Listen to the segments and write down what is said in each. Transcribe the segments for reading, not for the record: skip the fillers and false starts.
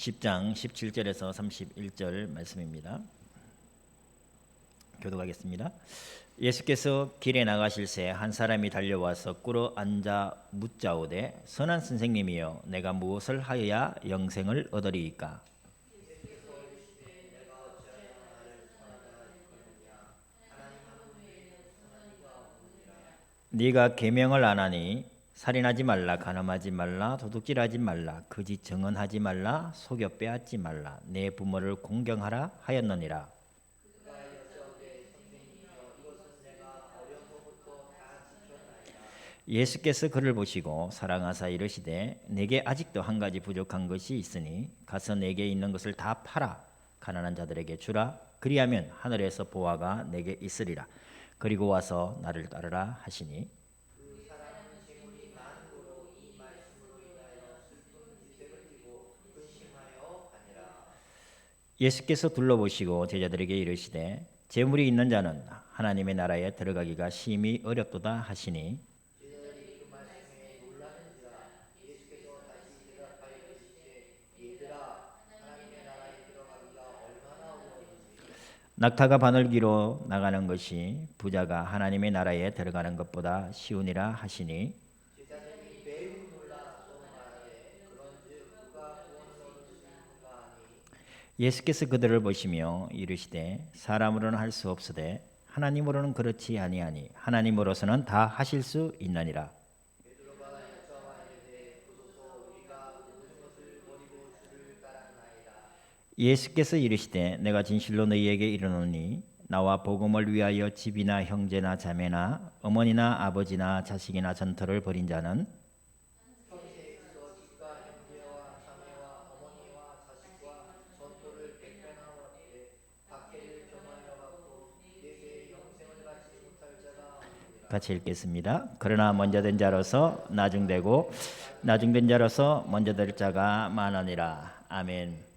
10장 17절에서 31절 말씀입니다. 교독하겠습니다. 예수께서 길에 나가실새 한 사람이 달려와서 꿇어 앉아 묻자오되 선한 선생님이여 내가 무엇을 하여야 영생을 얻으리이까? 네가 계명을 안 하니 살인하지 말라, 간음하지 말라, 도둑질하지 말라, 거짓 증언하지 말라, 속여 빼앗지 말라, 내 부모를 공경하라 하였느니라. 예수께서 그를 보시고 사랑하사 이르시되 내게 아직도 한 가지 부족한 것이 있으니 가서 내게 있는 것을 다 팔아 가난한 자들에게 주라. 그리하면 하늘에서 보화가 내게 있으리라. 그리고 와서 나를 따르라 하시니 예수께서 둘러보시고 제자들에게 이르시되 재물이 있는 자는 하나님의 나라에 들어가기가 심히 어렵도다 하시니 낙타가 바늘기로 나가는 것이 부자가 하나님의 나라에 들어가는 것보다 쉬우니라 하시니 예수께서 그들을 보시며 이르시되 사람으로는 할 수 없으되 하나님으로는 그렇지 아니하니 하나님으로서는 다 하실 수 있느니라. 예수께서 이르시되 내가 진실로 너희에게 이르노니 나와 복음을 위하여 집이나 형제나 자매나 어머니나 아버지나 자식이나 전터를 벌인 자는 같이 읽겠습니다. 그러나 먼저 된 자로서 나중되고 나중된 자로서 먼저 될 자가 많으니라. 아멘.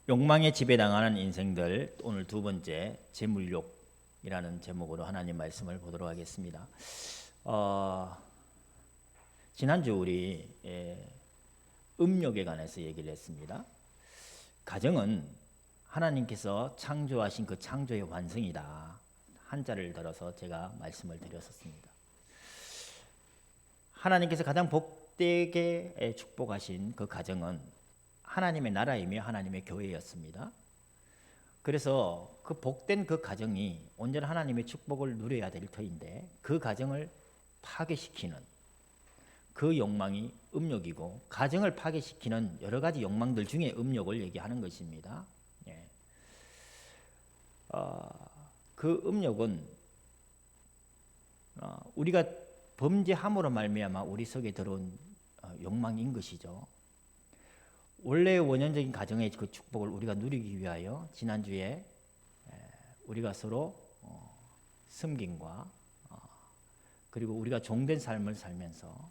욕망에 지배당하는 인생들, 오늘 두 번째 재물욕이라는 제목으로 하나님 말씀을 보도록 하겠습니다. 지난주 우리 음욕에 관해서 얘기를 했습니다. 가정은 하나님께서 창조하신 그 창조의 완성이다. 한자를 들어서 제가 말씀을 드렸었습니다. 하나님께서 가장 복되게 축복하신 그 가정은 하나님의 나라이며 하나님의 교회였습니다. 그래서 그 복된 그 가정이 온전히 하나님의 축복을 누려야 될 터인데 그 가정을 파괴시키는 그 욕망이 음욕이고 가정을 파괴시키는 여러 가지 욕망들 중에 음욕을 얘기하는 것입니다. 예. 그 음욕은 우리가 범죄함으로 말미암아 우리 속에 들어온 욕망인 것이죠. 원래의 원형적인 가정의 그 축복을 우리가 누리기 위하여 지난주에 우리가 서로 섬김과 그리고 우리가 종된 삶을 살면서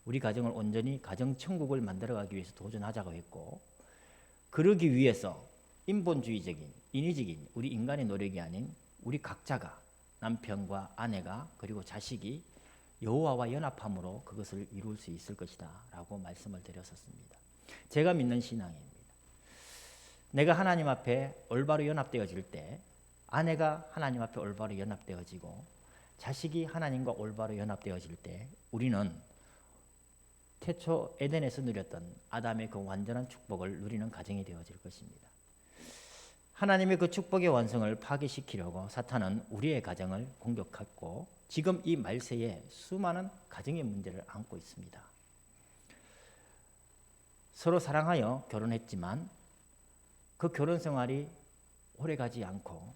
우리 가정을 온전히 가정천국을 만들어가기 위해서 도전하자고 했고, 그러기 위해서 인본주의적인 인위적인 우리 인간의 노력이 아닌 우리 각자가 남편과 아내가 그리고 자식이 여호와와 연합함으로 그것을 이룰 수 있을 것이다 라고 말씀을 드렸었습니다. 제가 믿는 신앙입니다. 내가 하나님 앞에 올바로 연합되어질 때 아내가 하나님 앞에 올바로 연합되어지고 자식이 하나님과 올바로 연합되어질 때 우리는 태초 에덴에서 누렸던 아담의 그 완전한 축복을 누리는 가정이 되어질 것입니다. 하나님의 그 축복의 완성을 파괴시키려고 사탄은 우리의 가정을 공격했고 지금 이 말세에 수많은 가정의 문제를 안고 있습니다. 서로 사랑하여 결혼했지만 그 결혼 생활이 오래가지 않고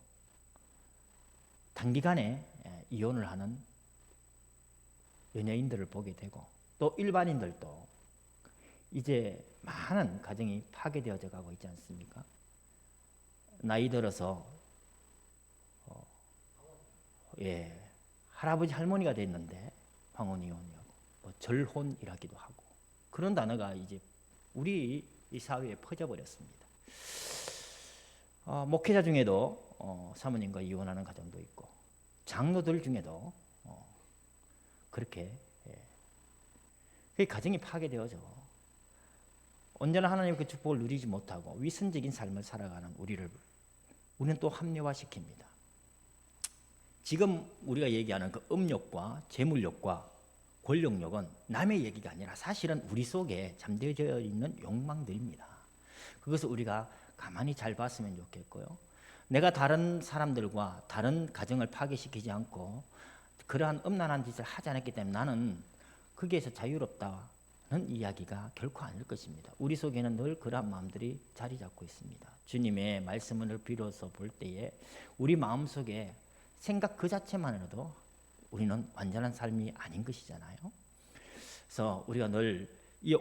단기간에 이혼을 하는 연예인들을 보게 되고 또 일반인들도 이제 많은 가정이 파괴되어져 가고 있지 않습니까? 나이 들어서 할아버지 할머니가 됐는데 황혼이혼이하고 뭐 절혼이라기도 하고 그런 단어가 이제 우리 이 사회에 퍼져버렸습니다. 목회자 중에도 사모님과 이혼하는 가정도 있고 장로들 중에도 그렇게 그 가정이 파괴되어져 언제나 하나님의 그 축복을 누리지 못하고 위선적인 삶을 살아가는 우리는 또 합리화시킵니다. 지금 우리가 얘기하는 그 음욕과 재물욕과 권력욕은 남의 얘기가 아니라 사실은 우리 속에 잠재져 있는 욕망들입니다. 그것을 우리가 가만히 잘 봤으면 좋겠고요. 내가 다른 사람들과 다른 가정을 파괴시키지 않고 그러한 음란한 짓을 하지 않았기 때문에 나는 거기에서 자유롭다는 이야기가 결코 아닐 것입니다. 우리 속에는 늘 그러한 마음들이 자리 잡고 있습니다. 주님의 말씀을 비로소 볼 때에 우리 마음속에 생각 그 자체만으로도 우리는 완전한 삶이 아닌 것이잖아요. 그래서 우리가 늘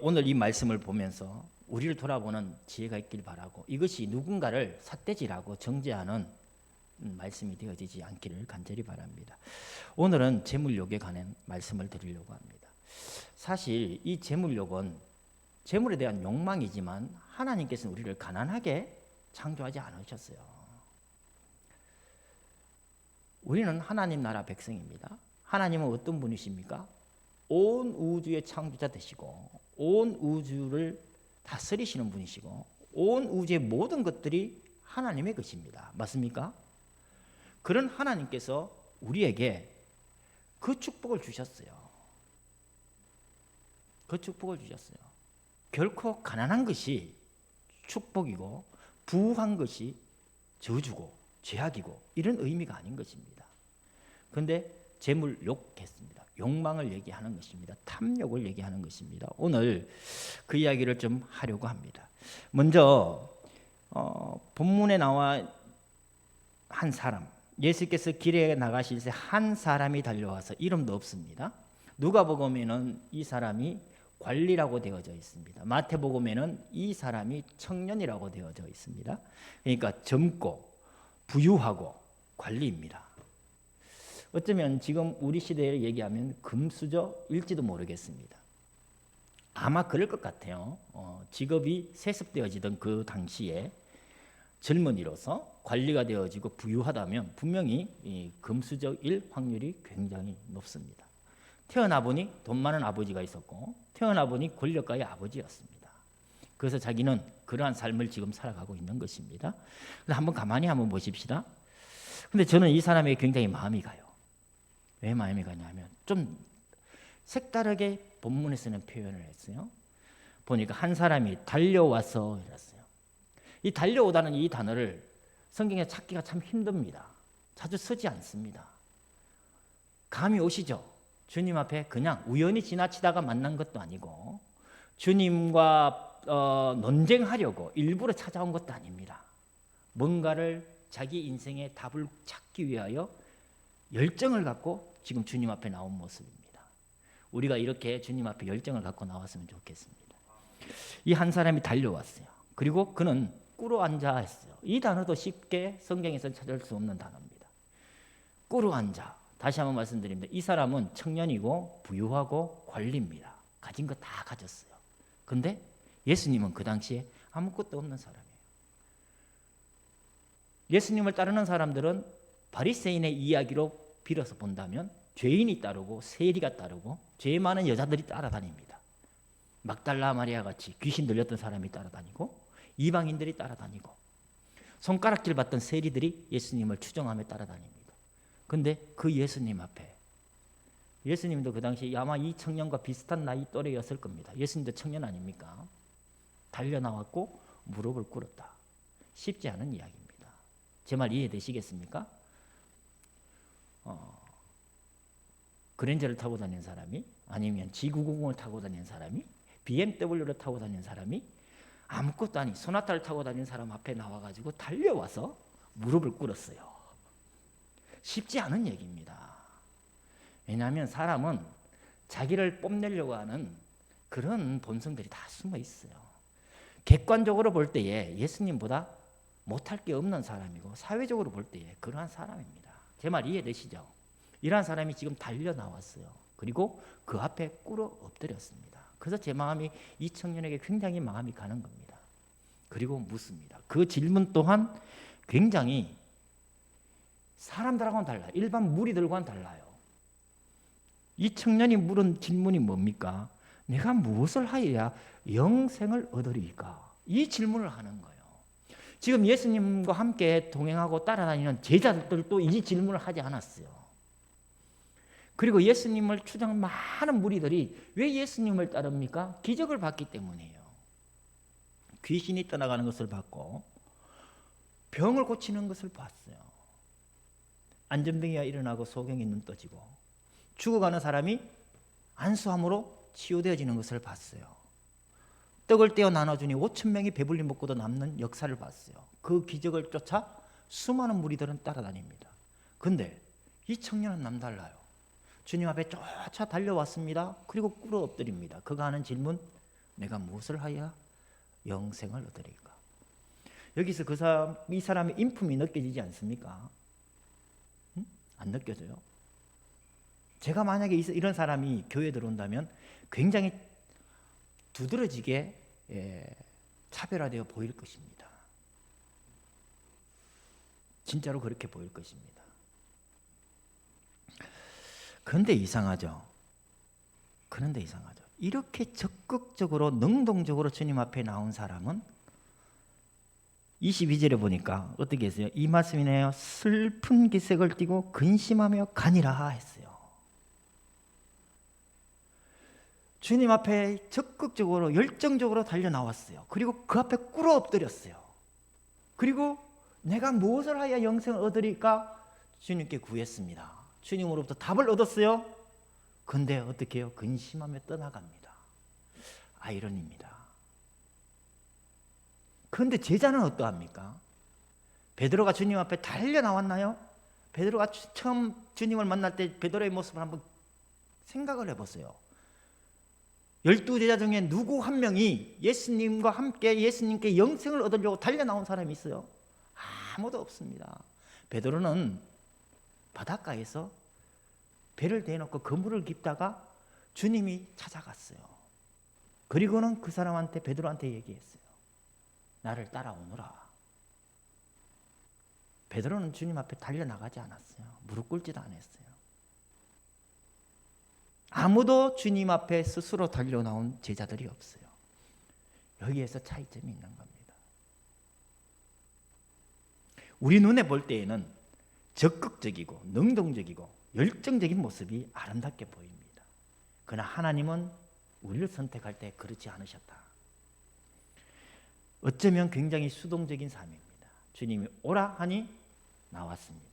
오늘 이 말씀을 보면서 우리를 돌아보는 지혜가 있길 바라고 이것이 누군가를 삿대질하고 정죄하는 말씀이 되어지지 않기를 간절히 바랍니다. 오늘은 재물욕에 관한 말씀을 드리려고 합니다. 사실 이 재물욕은 재물에 대한 욕망이지만 하나님께서는 우리를 가난하게 창조하지 않으셨어요. 우리는 하나님 나라 백성입니다. 하나님은 어떤 분이십니까? 온 우주의 창조자 되시고 온 우주를 다스리시는 분이시고 온 우주의 모든 것들이 하나님의 것입니다. 맞습니까? 그런 하나님께서 우리에게 그 축복을 주셨어요. 그 축복을 주셨어요. 결코 가난한 것이 축복이고 부한 것이 저주고 죄악이고 이런 의미가 아닌 것입니다. 그런데 재물욕했습니다. 욕망을 얘기하는 것입니다. 탐욕을 얘기하는 것입니다. 오늘 그 이야기를 좀 하려고 합니다. 먼저 본문에 나와 한 사람, 예수께서 길에 나가실 때 한 사람이 달려와서 이름도 없습니다. 누가복음에는 이 사람이 관리라고 되어져 있습니다. 마태복음에는 이 사람이 청년이라고 되어져 있습니다. 그러니까 젊고 부유하고 관리입니다. 어쩌면 지금 우리 시대에 얘기하면 금수저일지도 모르겠습니다. 아마 그럴 것 같아요. 직업이 세습되어지던 그 당시에 젊은이로서 관리가 되어지고 부유하다면 분명히 이 금수저일 확률이 굉장히 높습니다. 태어나 보니 돈 많은 아버지가 있었고 태어나 보니 권력가의 아버지였습니다. 그래서 자기는 그러한 삶을 지금 살아가고 있는 것입니다. 그래서 한번 가만히 한번 보십시다. 근데 저는 이 사람에게 굉장히 마음이 가요. 왜 마음이 가냐면 좀 색다르게 본문에서는 표현을 했어요. 보니까 한 사람이 달려와서 이랬어요. 이 달려오다는 이 단어를 성경에 찾기가 참 힘듭니다. 자주 쓰지 않습니다. 감이 오시죠? 주님 앞에 그냥 우연히 지나치다가 만난 것도 아니고 주님과 논쟁하려고 일부러 찾아온 것도 아닙니다. 뭔가를 자기 인생의 답을 찾기 위하여 열정을 갖고 지금 주님 앞에 나온 모습입니다. 우리가 이렇게 주님 앞에 열정을 갖고 나왔으면 좋겠습니다. 이 한 사람이 달려왔어요. 그리고 그는 꿇어 앉아 했어요. 이 단어도 쉽게 성경에서 찾을 수 없는 단어입니다. 꿇어 앉아. 다시 한번 말씀드립니다. 이 사람은 청년이고 부유하고 관리입니다. 가진 거 다 가졌어요. 근데 예수님은 그 당시에 아무것도 없는 사람이에요. 예수님을 따르는 사람들은 바리새인의 이야기로 빌어서 본다면 죄인이 따르고 세리가 따르고 죄 많은 여자들이 따라다닙니다. 막달라 마리아 같이 귀신 들렸던 사람이 따라다니고 이방인들이 따라다니고 손가락질 받던 세리들이 예수님을 추종하며 따라다닙니다. 근데 그 예수님 앞에 예수님도 그 당시 아마 이 청년과 비슷한 나이 또래였을 겁니다. 예수님도 청년 아닙니까? 달려나왔고 무릎을 꿇었다. 쉽지 않은 이야기입니다. 제 말 이해되시겠습니까? 그랜저를 타고 다니는 사람이 아니면 G990을 타고 다니는 사람이 BMW를 타고 다니는 사람이 아무것도 아닌 소나타를 타고 다니는 사람 앞에 나와가지고 달려와서 무릎을 꿇었어요. 쉽지 않은 얘기입니다. 왜냐하면 사람은 자기를 뽐내려고 하는 그런 본성들이 다 숨어 있어요. 객관적으로 볼 때에 예수님보다 못할 게 없는 사람이고 사회적으로 볼 때에 그러한 사람입니다. 제 말 이해되시죠? 이러한 사람이 지금 달려 나왔어요. 그리고 그 앞에 꿇어 엎드렸습니다. 그래서 제 마음이 이 청년에게 굉장히 마음이 가는 겁니다. 그리고 묻습니다. 그 질문 또한 굉장히 사람들하고는 달라요. 일반 무리들과는 달라요. 이 청년이 물은 질문이 뭡니까? 내가 무엇을 하여야 영생을 얻으리까? 이 질문을 하는 거예요. 지금 예수님과 함께 동행하고 따라다니는 제자들도 이 질문을 하지 않았어요. 그리고 예수님을 추종한 많은 무리들이 왜 예수님을 따릅니까? 기적을 봤기 때문이에요. 귀신이 떠나가는 것을 봤고 병을 고치는 것을 봤어요. 안전병이가 일어나고 소경이 눈 떠지고 죽어가는 사람이 안수함으로 치유되어지는 것을 봤어요. 떡을 떼어 나눠주니 5,000명이 배불리 먹고도 남는 역사를 봤어요. 그 기적을 쫓아 수많은 무리들은 따라다닙니다. 근데 이 청년은 남달라요. 주님 앞에 쫓아 달려왔습니다. 그리고 꿇어 엎드립니다. 그가 하는 질문, 내가 무엇을 하여 영생을 얻으리까? 여기서 이 사람의 인품이 느껴지지 않습니까? 응? 안 느껴져요? 제가 만약에 이런 사람이 교회에 들어온다면 굉장히 두드러지게 차별화되어 보일 것입니다. 진짜로 그렇게 보일 것입니다. 그런데 이상하죠. 이렇게 적극적으로 능동적으로 주님 앞에 나온 사람은 22절에 보니까 어떻게 했어요? 이 말씀이네요. 슬픈 기색을 띠고 근심하며 가니라 했어요. 주님 앞에 적극적으로 열정적으로 달려 나왔어요. 그리고 그 앞에 꿇어 엎드렸어요. 그리고 내가 무엇을 하여 영생을 얻으리까? 주님께 구했습니다. 주님으로부터 답을 얻었어요. 근데 어떻게 해요? 근심하며 떠나갑니다. 아이러니입니다. 그런데 제자는 어떠합니까? 베드로가 주님 앞에 달려 나왔나요? 베드로가 처음 주님을 만날 때 베드로의 모습을 한번 생각을 해보세요. 12제자 중에 누구 한 명이 예수님과 함께 예수님께 영생을 얻으려고 달려 나온 사람이 있어요? 아무도 없습니다. 베드로는 바닷가에서 배를 대놓고 그물을 깁다가 주님이 찾아갔어요. 그리고는 그 사람한테 베드로한테 얘기했어요. 나를 따라오너라. 베드로는 주님 앞에 달려나가지 않았어요. 무릎 꿇지도 않았어요. 아무도 주님 앞에 스스로 달려나온 제자들이 없어요. 여기에서 차이점이 있는 겁니다. 우리 눈에 볼 때에는 적극적이고 능동적이고 열정적인 모습이 아름답게 보입니다. 그러나 하나님은 우리를 선택할 때 그렇지 않으셨다. 어쩌면 굉장히 수동적인 삶입니다. 주님이 오라 하니 나왔습니다.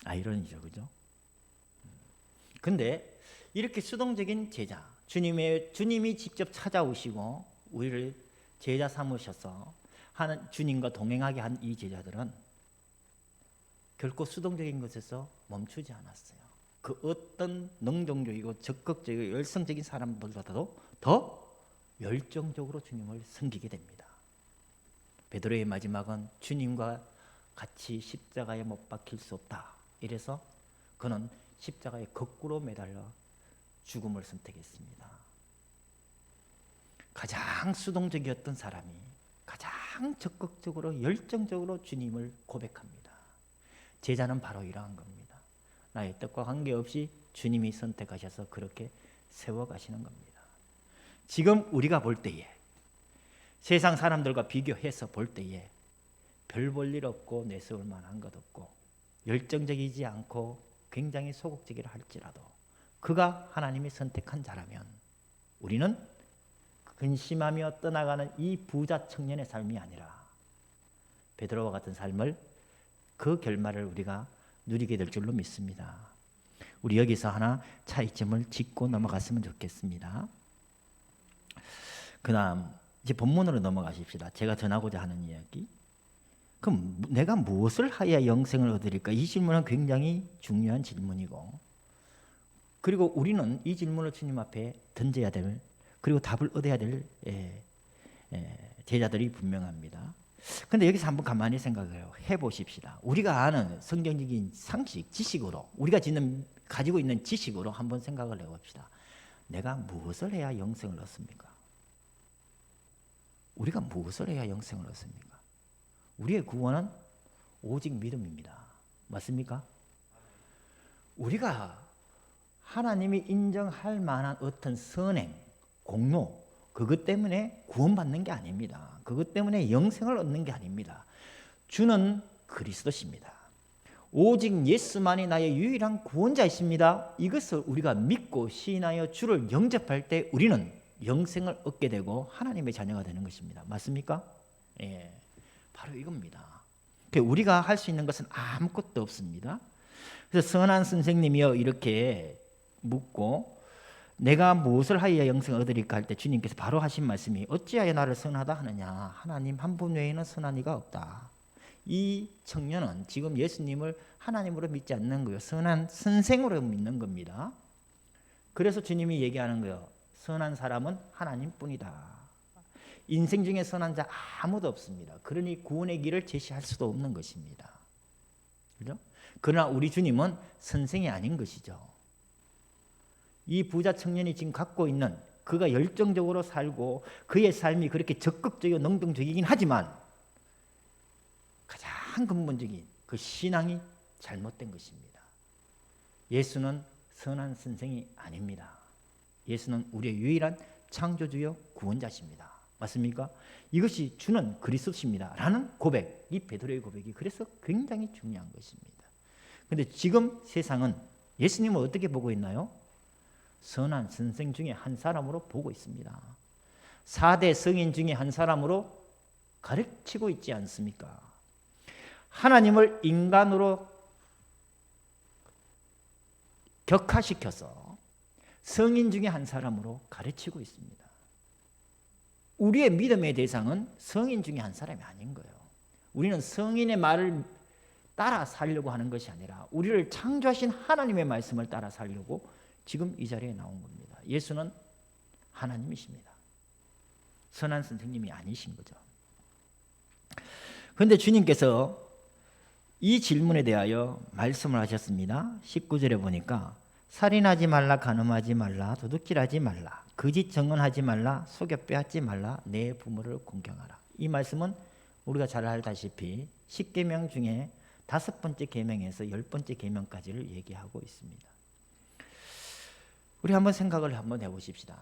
아이러니죠, 그죠? 근데 이렇게 수동적인 제자, 주님이 직접 찾아오시고 우리를 제자 삼으셔서 주님과 동행하게 한 이 제자들은 결코 수동적인 것에서 멈추지 않았어요. 그 어떤 능동적이고 적극적이고 열성적인 사람들보다도 더 열정적으로 주님을 섬기게 됩니다. 베드로의 마지막은 주님과 같이 십자가에 못 박힐 수 없다. 이래서 그는 십자가에 거꾸로 매달려 죽음을 선택했습니다. 가장 수동적이었던 사람이 가장 적극적으로 열정적으로 주님을 고백합니다. 제자는 바로 이러한 겁니다. 나의 뜻과 관계없이 주님이 선택하셔서 그렇게 세워가시는 겁니다. 지금 우리가 볼 때에 세상 사람들과 비교해서 볼 때에 별 볼 일 없고 내세울 만한 것 없고 열정적이지 않고 굉장히 소극적이라 할지라도 그가 하나님이 선택한 자라면 우리는 근심하며 떠나가는 이 부자 청년의 삶이 아니라 베드로와 같은 삶을 그 결말을 우리가 누리게 될 줄로 믿습니다. 우리 여기서 하나 차이점을 짚고 넘어갔으면 좋겠습니다. 그다음 이제 본문으로 넘어가십시다. 제가 전하고자 하는 이야기. 그럼 내가 무엇을 하여야 영생을 얻으리까? 이 질문은 굉장히 중요한 질문이고 그리고 우리는 이 질문을 주님 앞에 던져야 될 그리고 답을 얻어야 될 제자들이 분명합니다. 그런데 여기서 한번 가만히 생각을 해보십시다. 우리가 아는 성경적인 상식, 지식으로 우리가 가지고 있는 지식으로 한번 생각을 해봅시다. 내가 무엇을 해야 영생을 얻습니까? 우리가 무엇을 해야 영생을 얻습니까? 우리의 구원은 오직 믿음입니다. 맞습니까? 우리가 하나님이 인정할 만한 어떤 선행, 공로, 그것 때문에 구원받는 게 아닙니다. 그것 때문에 영생을 얻는 게 아닙니다. 주는 그리스도십니다. 오직 예수만이 나의 유일한 구원자이십니다. 이것을 우리가 믿고 시인하여 주를 영접할 때 우리는 영생을 얻게 되고 하나님의 자녀가 되는 것입니다. 맞습니까? 예, 바로 이겁니다. 우리가 할 수 있는 것은 아무것도 없습니다. 그래서 선한 선생님이여 이렇게 묻고 내가 무엇을 하여야 영생을 얻으리까 할 때 주님께서 바로 하신 말씀이 어찌하여 나를 선하다 하느냐, 하나님 한 분 외에는 선한 이가 없다. 이 청년은 지금 예수님을 하나님으로 믿지 않는 거예요. 선한 선생으로 믿는 겁니다. 그래서 주님이 얘기하는 거예요. 선한 사람은 하나님뿐이다. 인생 중에 선한 자 아무도 없습니다. 그러니 구원의 길을 제시할 수도 없는 것입니다. 그렇죠? 그러나 우리 주님은 선생이 아닌 것이죠. 이 부자 청년이 지금 갖고 있는, 그가 열정적으로 살고 그의 삶이 그렇게 적극적이고 능동적이긴 하지만 가장 근본적인 그 신앙이 잘못된 것입니다. 예수는 선한 선생이 아닙니다. 예수는 우리의 유일한 창조주요 구원자십니다. 맞습니까? 이것이 주는 그리스도십니다 라는 고백, 이 베드로의 고백이 그래서 굉장히 중요한 것입니다. 그런데 지금 세상은 예수님을 어떻게 보고 있나요? 선한 선생 중에 한 사람으로 보고 있습니다. 4대 성인 중에 한 사람으로 가르치고 있지 않습니까? 하나님을 인간으로 격화시켜서 성인 중에 한 사람으로 가르치고 있습니다. 우리의 믿음의 대상은 성인 중에 한 사람이 아닌 거예요. 우리는 성인의 말을 따라 살려고 하는 것이 아니라 우리를 창조하신 하나님의 말씀을 따라 살려고 지금 이 자리에 나온 겁니다. 예수는 하나님이십니다. 선한 선생님이 아니신 거죠. 그런데 주님께서 이 질문에 대하여 말씀을 하셨습니다. 19절에 보니까 살인하지 말라, 간음하지 말라, 도둑질하지 말라, 거짓 증언하지 말라, 속여 빼앗지 말라, 내 부모를 공경하라. 이 말씀은 우리가 잘 알다시피 10계명 중에 5번째 계명에서 10번째 계명까지를 얘기하고 있습니다. 우리 한번 생각을 한번 해보십시다.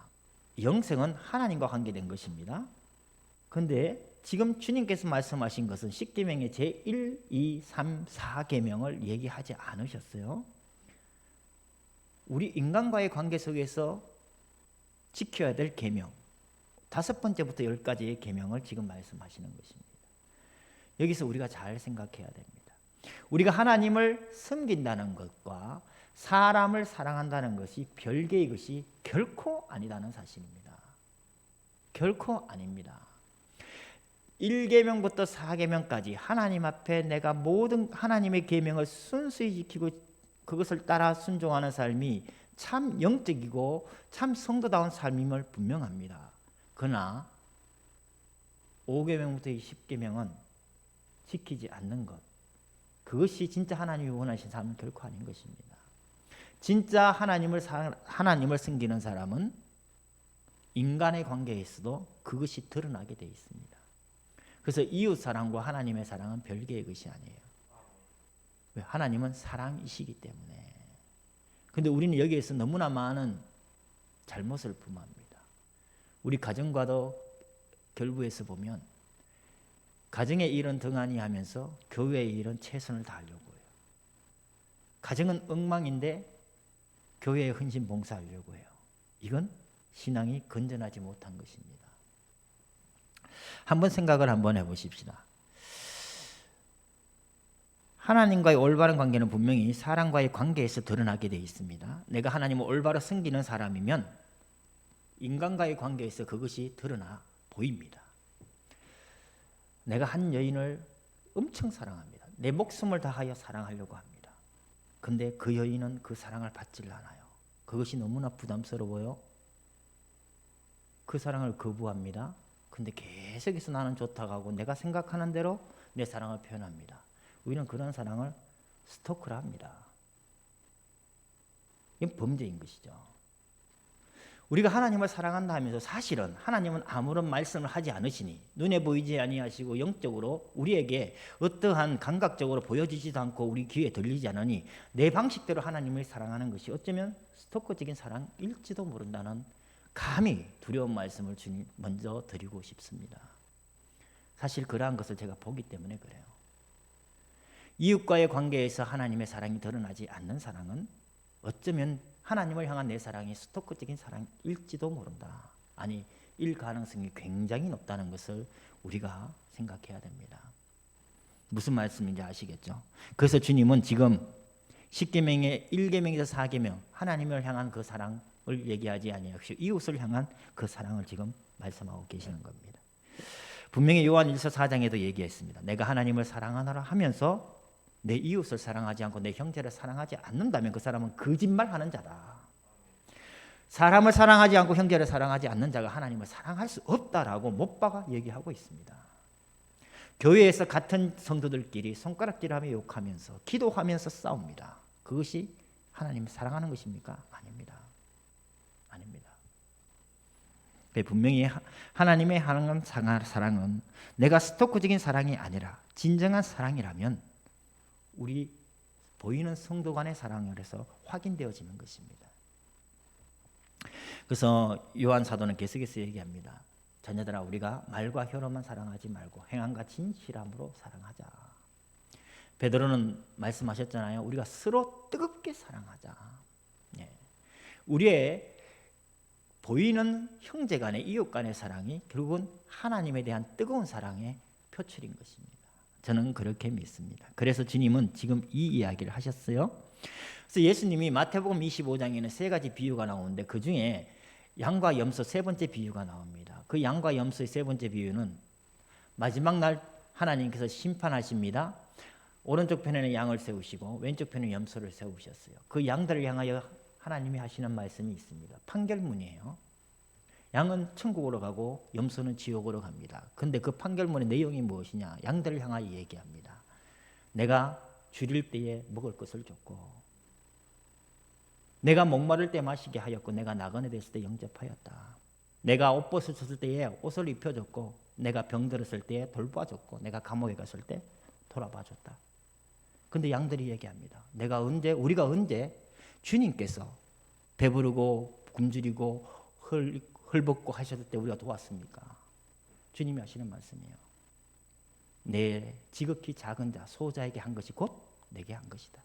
영생은 하나님과 관계된 것입니다. 그런데 지금 주님께서 말씀하신 것은 10계명의 제1, 2, 3, 4계명을 얘기하지 않으셨어요. 우리 인간과의 관계 속에서 지켜야 될 계명, 5번째부터 10가지의 계명을 지금 말씀하시는 것입니다. 여기서 우리가 잘 생각해야 됩니다. 우리가 하나님을 섬긴다는 것과 사람을 사랑한다는 것이 별개의 것이 결코 아니다는 사실입니다. 결코 아닙니다. 1계명부터 4계명까지 하나님 앞에 내가 모든 하나님의 계명을 순수히 지키고 그것을 따라 순종하는 삶이 참 영적이고 참 성도다운 삶임을 분명합니다. 그러나 5계명부터 10계명은 지키지 않는 것, 그것이 진짜 하나님이 원하신 삶은 결코 아닌 것입니다. 진짜 하나님을 섬기는 사람은 인간의 관계에서도 그것이 드러나게 되어 있습니다. 그래서 이웃 사랑과 하나님의 사랑은 별개의 것이 아니에요. 왜? 하나님은 사랑이시기 때문에. 그런데 우리는 여기에서 너무나 많은 잘못을 범합니다. 우리 가정과도 결부해서 보면 가정의 일은 등한히 하면서 교회의 일은 최선을 다하려고 해요. 가정은 엉망인데 교회에 헌신 봉사하려고 해요. 이건 신앙이 건전하지 못한 것입니다. 한번 생각을 한번 해보십시다. 하나님과의 올바른 관계는 분명히 사람과의 관계에서 드러나게 되어 있습니다. 내가 하나님을 올바로 섬기는 사람이면 인간과의 관계에서 그것이 드러나 보입니다. 내가 한 여인을 엄청 사랑합니다. 내 목숨을 다하여 사랑하려고 합니다. 근데 그 여인은 그 사랑을 받질 않아요. 그것이 너무나 부담스러워요. 그 사랑을 거부합니다. 근데 계속해서 나는 좋다고 하고 내가 생각하는 대로 내 사랑을 표현합니다. 우리는 그런 사랑을 스토커라 합니다. 이건 범죄인 것이죠. 우리가 하나님을 사랑한다 하면서 사실은 하나님은 아무런 말씀을 하지 않으시니 눈에 보이지 아니하시고 영적으로 우리에게 어떠한 감각적으로 보여지지도 않고 우리 귀에 들리지 않으니 내 방식대로 하나님을 사랑하는 것이 어쩌면 스토커적인 사랑일지도 모른다는 감히 두려운 말씀을 주님 먼저 드리고 싶습니다. 사실 그러한 것을 제가 보기 때문에 그래요. 이웃과의 관계에서 하나님의 사랑이 드러나지 않는 사랑은 어쩌면 하나님을 향한 내 사랑이 스토커적인 사랑일지도 모른다. 아니, 일 가능성이 굉장히 높다는 것을 우리가 생각해야 됩니다. 무슨 말씀인지 아시겠죠? 그래서 주님은 지금 10계명의 1계명에서 4계명 하나님을 향한 그 사랑을 얘기하지 아니하시고 이웃을 향한 그 사랑을 지금 말씀하고 계시는 겁니다. 분명히 요한 1서 4장에도 얘기했습니다. 내가 하나님을 사랑하노라 하면서 내 이웃을 사랑하지 않고 내 형제를 사랑하지 않는다면 그 사람은 거짓말하는 자다. 사람을 사랑하지 않고 형제를 사랑하지 않는 자가 하나님을 사랑할 수 없다라고 못 박아 얘기하고 있습니다. 교회에서 같은 성도들끼리 손가락질하며 욕하면서 기도하면서 싸웁니다. 그것이 하나님을 사랑하는 것입니까? 아닙니다. 아닙니다. 분명히 하나님의 하나님 사랑은 내가 스토커적인 사랑이 아니라 진정한 사랑이라면 우리 보이는 성도 간의 사랑을 해서 확인되어지는 것입니다. 그래서 요한 사도는 계속해서 얘기합니다. 자녀들아, 우리가 말과 혀로만 사랑하지 말고 행함과 진실함으로 사랑하자. 베드로는 말씀하셨잖아요. 우리가 서로 뜨겁게 사랑하자. 예. 우리의 보이는 형제 간의 이웃 간의 사랑이 결국은 하나님에 대한 뜨거운 사랑의 표출인 것입니다. 저는 그렇게 믿습니다. 그래서 주님은 지금 이 이야기를 하셨어요. 그래서 예수님이 마태복음 25장에는 세 가지 비유가 나오는데 그 중에 양과 염소 세 번째 비유가 나옵니다. 그 양과 염소의 세 번째 비유는 마지막 날 하나님께서 심판하십니다. 오른쪽 편에는 양을 세우시고 왼쪽 편에는 염소를 세우셨어요. 그 양들을 향하여 하나님이 하시는 말씀이 있습니다. 판결문이에요. 양은 천국으로 가고 염소는 지옥으로 갑니다. 그런데 그 판결문의 내용이 무엇이냐? 양들을 향하여 얘기합니다. 내가 줄일 때에 먹을 것을 줬고 내가 목마를 때 마시게 하였고 내가 나그네 됐을 때 영접하였다. 내가 옷 벗었을 때에 옷을 입혀줬고 내가 병들었을 때에 돌봐줬고 내가 감옥에 갔을 때 돌아봐줬다. 그런데 양들이 얘기합니다. 우리가 언제 주님께서 배부르고 굶주리고 헐벗고 하셨을 때 우리가 도왔습니까? 주님이 하시는 말씀이에요. 내 지극히 작은 자 소자에게 한 것이 곧 내게 한 것이다.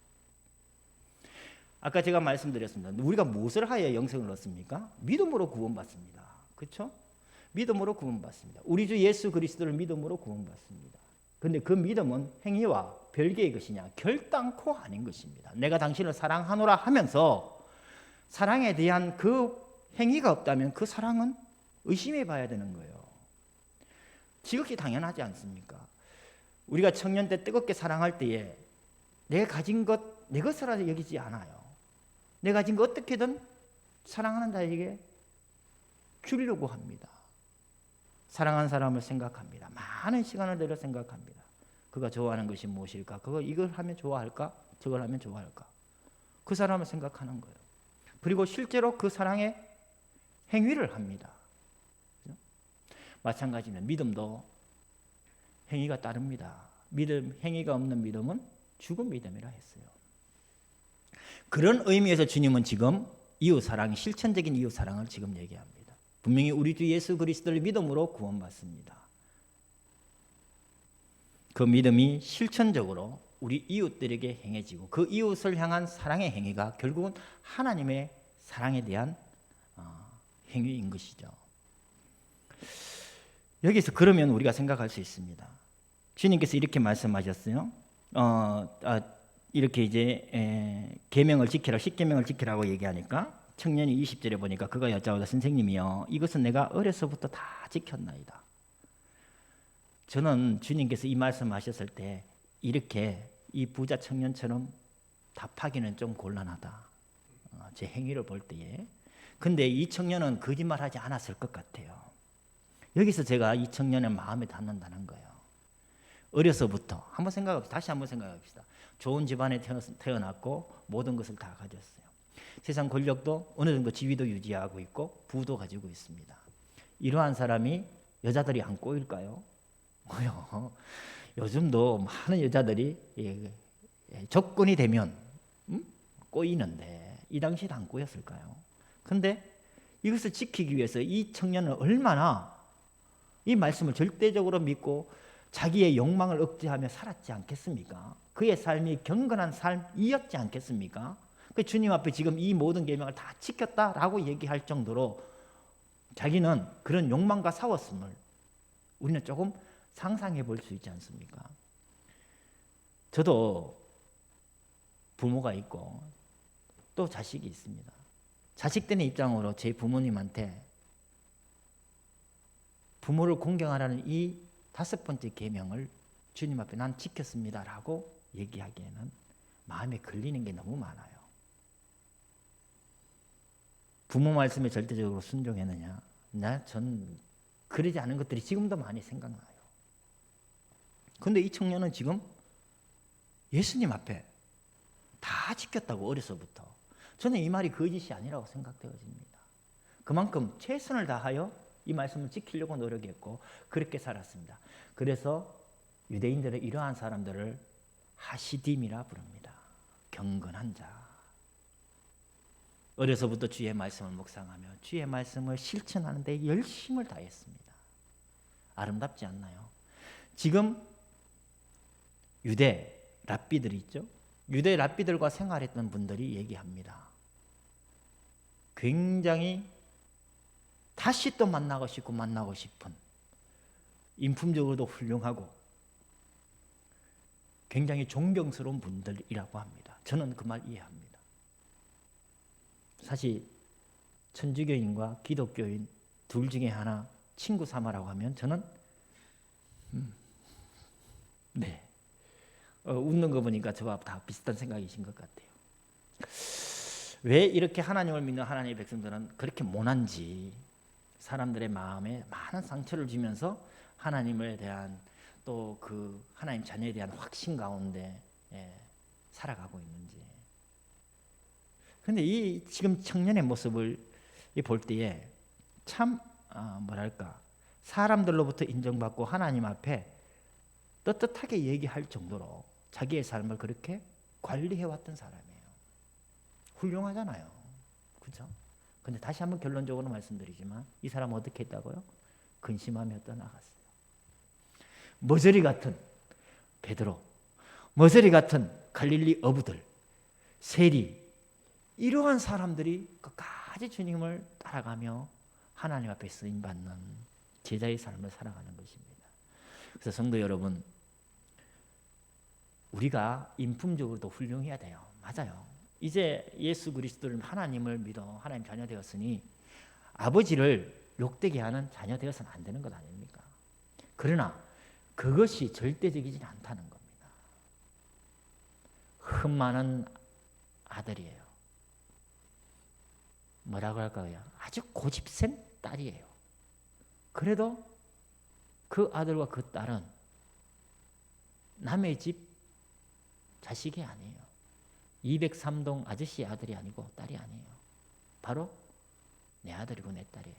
아까 제가 말씀드렸습니다. 우리가 무엇을 하여 영생을 얻습니까? 믿음으로 구원받습니다. 그렇죠? 믿음으로 구원받습니다. 우리 주 예수 그리스도를 믿음으로 구원받습니다. 그런데 그 믿음은 행위와 별개의 것이냐? 결단코 아닌 것입니다. 내가 당신을 사랑하노라 하면서 사랑에 대한 그 행위가 없다면 그 사랑은 의심해 봐야 되는 거예요. 지극히 당연하지 않습니까? 우리가 청년 때 뜨겁게 사랑할 때에 내가 가진 것, 내 것이라 여기지 않아요. 내가 가진 것 어떻게든 사랑하는 자에게 주려고 합니다. 사랑하는 사람을 생각합니다. 많은 시간을 들여 생각합니다. 그가 좋아하는 것이 무엇일까? 이걸 하면 좋아할까? 저걸 하면 좋아할까? 그 사람을 생각하는 거예요. 그리고 실제로 그 사랑의 행위를 합니다. 마찬가지입니다. 믿음도 행위가 따릅니다. 행위가 없는 믿음은 죽은 믿음이라 했어요. 그런 의미에서 주님은 지금 이웃사랑, 실천적인 이웃사랑을 지금 얘기합니다. 분명히 우리 주 예수 그리스도를 믿음으로 구원받습니다. 그 믿음이 실천적으로 우리 이웃들에게 행해지고 그 이웃을 향한 사랑의 행위가 결국은 하나님의 사랑에 대한 행위인 것이죠. 여기서 그러면 우리가 생각할 수 있습니다. 주님께서 이렇게 말씀하셨어요. 이렇게 이제 계명을 지키라, 10계명을 지키라고 얘기하니까 청년이 20절에 보니까 그가 여짜오다 선생님이요 이것은 내가 어려서부터 다 지켰나이다. 저는 주님께서 이 말씀하셨을 때 이렇게 이 부자 청년처럼 답하기는 좀 곤란하다. 제 행위를 볼 때에. 근데 이 청년은 거짓말하지 않았을 것 같아요. 여기서 제가 이 청년의 마음에 닿는다는 거예요. 어려서부터 다시 한번 생각합시다. 좋은 집안에 태어났고 모든 것을 다 가졌어요. 세상 권력도 어느 정도 지위도 유지하고 있고 부도 가지고 있습니다. 이러한 사람이 여자들이 안 꼬일까요? 뭐요? 요즘도 많은 여자들이 조건이 되면 꼬이는데 이 당시에도 안 꼬였을까요? 근데 이것을 지키기 위해서 이 청년은 얼마나 이 말씀을 절대적으로 믿고 자기의 욕망을 억제하며 살았지 않겠습니까? 그의 삶이 경건한 삶이었지 않겠습니까? 그 주님 앞에 지금 이 모든 계명을 다 지켰다라고 얘기할 정도로 자기는 그런 욕망과 싸웠음을 우리는 조금 상상해 볼 수 있지 않습니까? 저도 부모가 있고 또 자식이 있습니다. 자식들의 입장으로 제 부모님한테 부모를 공경하라는 이 5번째 계명을 주님 앞에 난 지켰습니다라고 얘기하기에는 마음에 걸리는 게 너무 많아요. 부모 말씀에 절대적으로 순종했느냐? 전 그러지 않은 것들이 지금도 많이 생각나요. 그런데 이 청년은 지금 예수님 앞에 다 지켰다고 어려서부터. 저는 이 말이 거짓이 아니라고 생각되어집니다. 그만큼 최선을 다하여 이 말씀을 지키려고 노력했고 그렇게 살았습니다. 그래서 유대인들은 이러한 사람들을 하시딤이라 부릅니다. 경건한 자. 어려서부터 주의 말씀을 묵상하며 주의 말씀을 실천하는 데 열심을 다했습니다. 아름답지 않나요? 지금 유대 랍비들이 있죠. 유대 랍비들과 생활했던 분들이 얘기합니다. 굉장히 다시 또 만나고 싶은 인품적으로도 훌륭하고 굉장히 존경스러운 분들이라고 합니다. 저는 그 말 이해합니다. 사실 천주교인과 기독교인 둘 중에 하나 친구 삼아라고 하면 저는 네. 웃는 거 보니까 저와 다 비슷한 생각이신 것 같아요. 왜 이렇게 하나님을 믿는 하나님의 백성들은 그렇게 못한지 사람들의 마음에 많은 상처를 주면서 하나님에 대한 또 그 하나님 자녀에 대한 확신 가운데 살아가고 있는지. 그런데 이 지금 청년의 모습을 볼 때에 참 뭐랄까 사람들로부터 인정받고 하나님 앞에 떳떳하게 얘기할 정도로 자기의 삶을 그렇게 관리해왔던 사람이에요. 훌륭하잖아요. 그렇죠? 근데 다시 한번 결론적으로 말씀드리지만 이 사람은 어떻게 했다고요? 근심하며 떠나갔어요. 머저리 같은 베드로, 머저리 같은 갈릴리 어부들, 세리 이러한 사람들이 끝까지 주님을 따라가며 하나님 앞에 쓰임받는 제자의 삶을 살아가는 것입니다. 그래서 성도 여러분, 우리가 인품적으로도 훌륭해야 돼요. 맞아요. 이제 예수 그리스도를 하나님을 믿어 하나님 자녀 되었으니 아버지를 욕되게 하는 자녀 되어서는 안 되는 것 아닙니까? 그러나 그것이 절대적이지 않다는 겁니다. 흠 많은 아들이에요. 뭐라고 할까요? 아주 고집센 딸이에요. 그래도 그 아들과 그 딸은 남의 집 자식이 아니에요. 203동 아저씨의 아들이 아니고 딸이 아니에요. 바로 내 아들이고 내 딸이에요.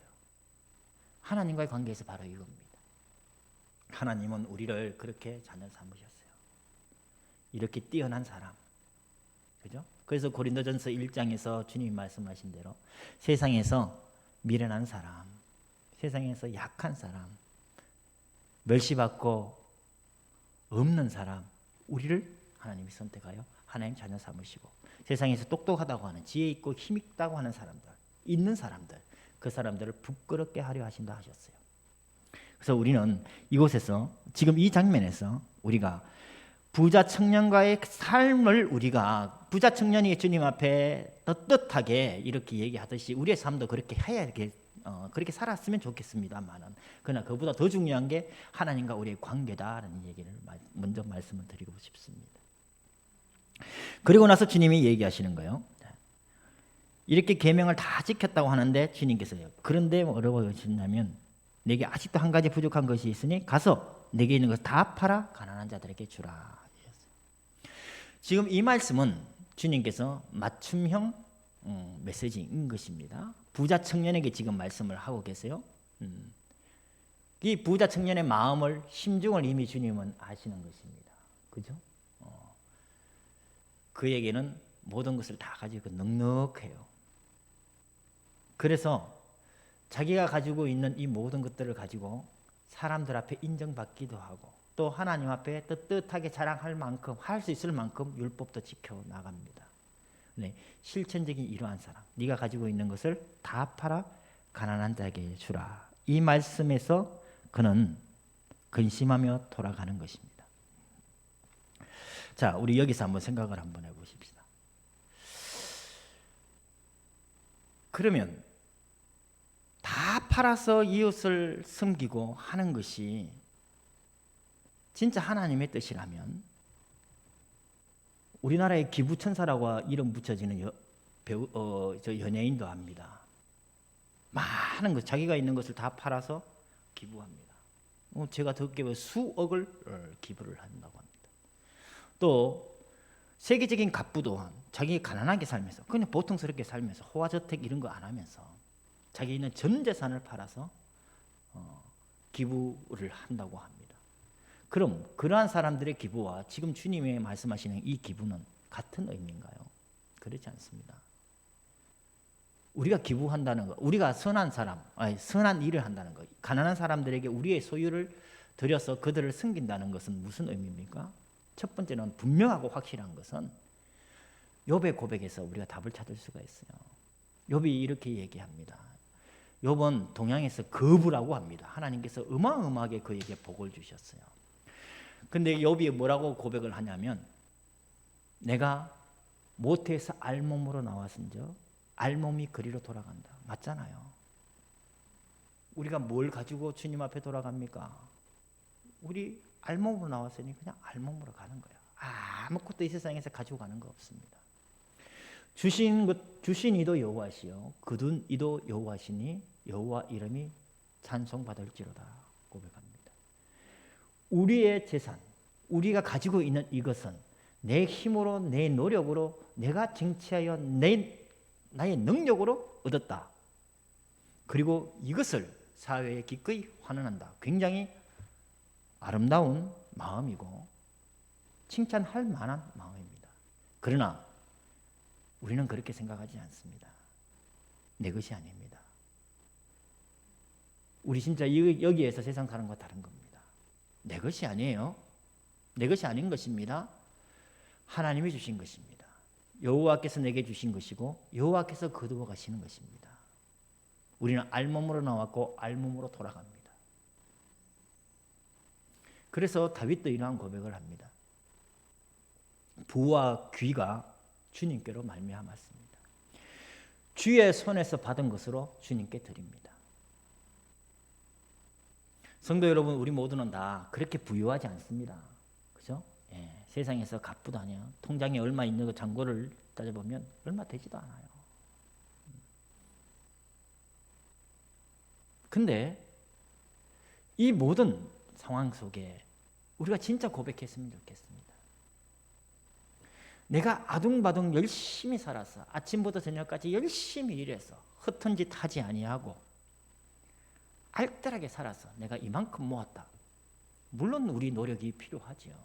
하나님과의 관계에서 바로 이겁니다. 하나님은 우리를 그렇게 자녀 삼으셨어요. 이렇게 뛰어난 사람. 그죠? 그래서 고린도전서 1장에서 주님이 말씀하신 대로 세상에서 미련한 사람, 세상에서 약한 사람, 멸시받고 없는 사람, 우리를 하나님이 선택하여 하나님 자녀 삼으시고 세상에서 똑똑하다고 하는 지혜 있고 힘 있다고 하는 사람들, 있는 사람들, 그 사람들을 부끄럽게 하려 하신다 하셨어요. 그래서 우리는 이곳에서 지금 이 장면에서 우리가 부자 청년과의 삶을 우리가 부자 청년이 주님 앞에 떳떳하게 이렇게 얘기하듯이 우리의 삶도 그렇게 해야 그렇게 살았으면 좋겠습니다만은 그러나 그보다 더 중요한 게 하나님과 우리의 관계다라는 얘기를 먼저 말씀을 드리고 싶습니다. 그리고 나서 주님이 얘기하시는 거예요. 이렇게 계명을 다 지켰다고 하는데 주님께서요. 그런데 뭐라고 하시냐면 내게 아직도 한 가지 부족한 것이 있으니 가서 내게 있는 것을 다 팔아 가난한 자들에게 주라. 지금 이 말씀은 주님께서 맞춤형 메시지인 것입니다. 부자 청년에게 지금 말씀을 하고 계세요. 이 부자 청년의 마음을 심중을 이미 주님은 아시는 것입니다. 그죠? 그에게는 모든 것을 다 가지고 넉넉해요. 그래서 자기가 가지고 있는 이 모든 것들을 가지고 사람들 앞에 인정받기도 하고 또 하나님 앞에 떳떳하게 자랑할 만큼 할 수 있을 만큼 율법도 지켜나갑니다. 네, 실천적인 이러한 사랑. 네가 가지고 있는 것을 다 팔아 가난한 자에게 주라. 이 말씀에서 그는 근심하며 돌아가는 것입니다. 자, 우리 여기서 한번 생각을 한번 해보십시다. 그러면 다 팔아서 이웃을 섬기고 하는 것이 진짜 하나님의 뜻이라면 우리나라의 기부천사라고 이름 붙여지는 연예인도 합니다. 많은 것, 자기가 있는 것을 다 팔아서 기부합니다. 제가 듣기에 수억을 기부를 한다고 합니다. 또 세계적인 갑부 또한 자기 가난하게 살면서 그냥 보통스럽게 살면서 호화저택 이런 거 안 하면서 자기 있는 전 재산을 팔아서 기부를 한다고 합니다. 그럼 그러한 사람들의 기부와 지금 주님이 말씀하시는 이 기부는 같은 의미인가요? 그렇지 않습니다. 우리가 기부한다는 것, 우리가 선한 사람, 선한 일을 한다는 것, 가난한 사람들에게 우리의 소유를 들여서 그들을 섬긴다는 것은 무슨 의미입니까? 첫 번째는 분명하고 확실한 것은 욥의 고백에서 우리가 답을 찾을 수가 있어요. 욥이 이렇게 얘기합니다. 욥은 동양에서 거부라고 합니다. 하나님께서 어마어마하게 그에게 복을 주셨어요. 근데 욥이 뭐라고 고백을 하냐면 내가 모태에서 알몸으로 나왔은즉 알몸이 그리로 돌아간다. 맞잖아요. 우리가 뭘 가지고 주님 앞에 돌아갑니까? 우리 알몸으로 나왔으니 그냥 알몸으로 가는 거예요. 아무것도 이 세상에서 가지고 가는 거 없습니다. 주신 이도 여호와시요 거둔 이도 여호와시니 여호와 이름이 찬송받을지로다 고백합니다. 우리의 재산, 우리가 가지고 있는 이것은 내 힘으로 내 노력으로 내가 쟁취하여 나의 능력으로 얻었다. 그리고 이것을 사회에 기꺼이 환원한다. 굉장히 아름다운 마음이고 칭찬할 만한 마음입니다. 그러나 우리는 그렇게 생각하지 않습니다. 내 것이 아닙니다. 우리 진짜 여기에서 세상 사는 것과 다른 겁니다. 내 것이 아니에요. 내 것이 아닌 것입니다. 하나님이 주신 것입니다. 여호와께서 내게 주신 것이고 여호와께서 거두어 가시는 것입니다. 우리는 알몸으로 나왔고 알몸으로 돌아갑니다. 그래서 다윗도 이러한 고백을 합니다. 부와 귀가 주님께로 말미암았습니다. 주의 손에서 받은 것으로 주님께 드립니다. 성도 여러분, 우리 모두는 다 그렇게 부유하지 않습니다. 그죠? 예, 세상에서 값부도 아니야. 통장에 얼마 있는 거 잔고를 따져보면 얼마 되지도 않아요. 근데 이 모든 상황 속에 우리가 진짜 고백했으면 좋겠습니다. 내가 아둥바둥 열심히 살아서 아침부터 저녁까지 열심히 일해서 흩은 짓 하지 아니하고 알뜰하게 살아서 내가 이만큼 모았다. 물론 우리 노력이 필요하지요.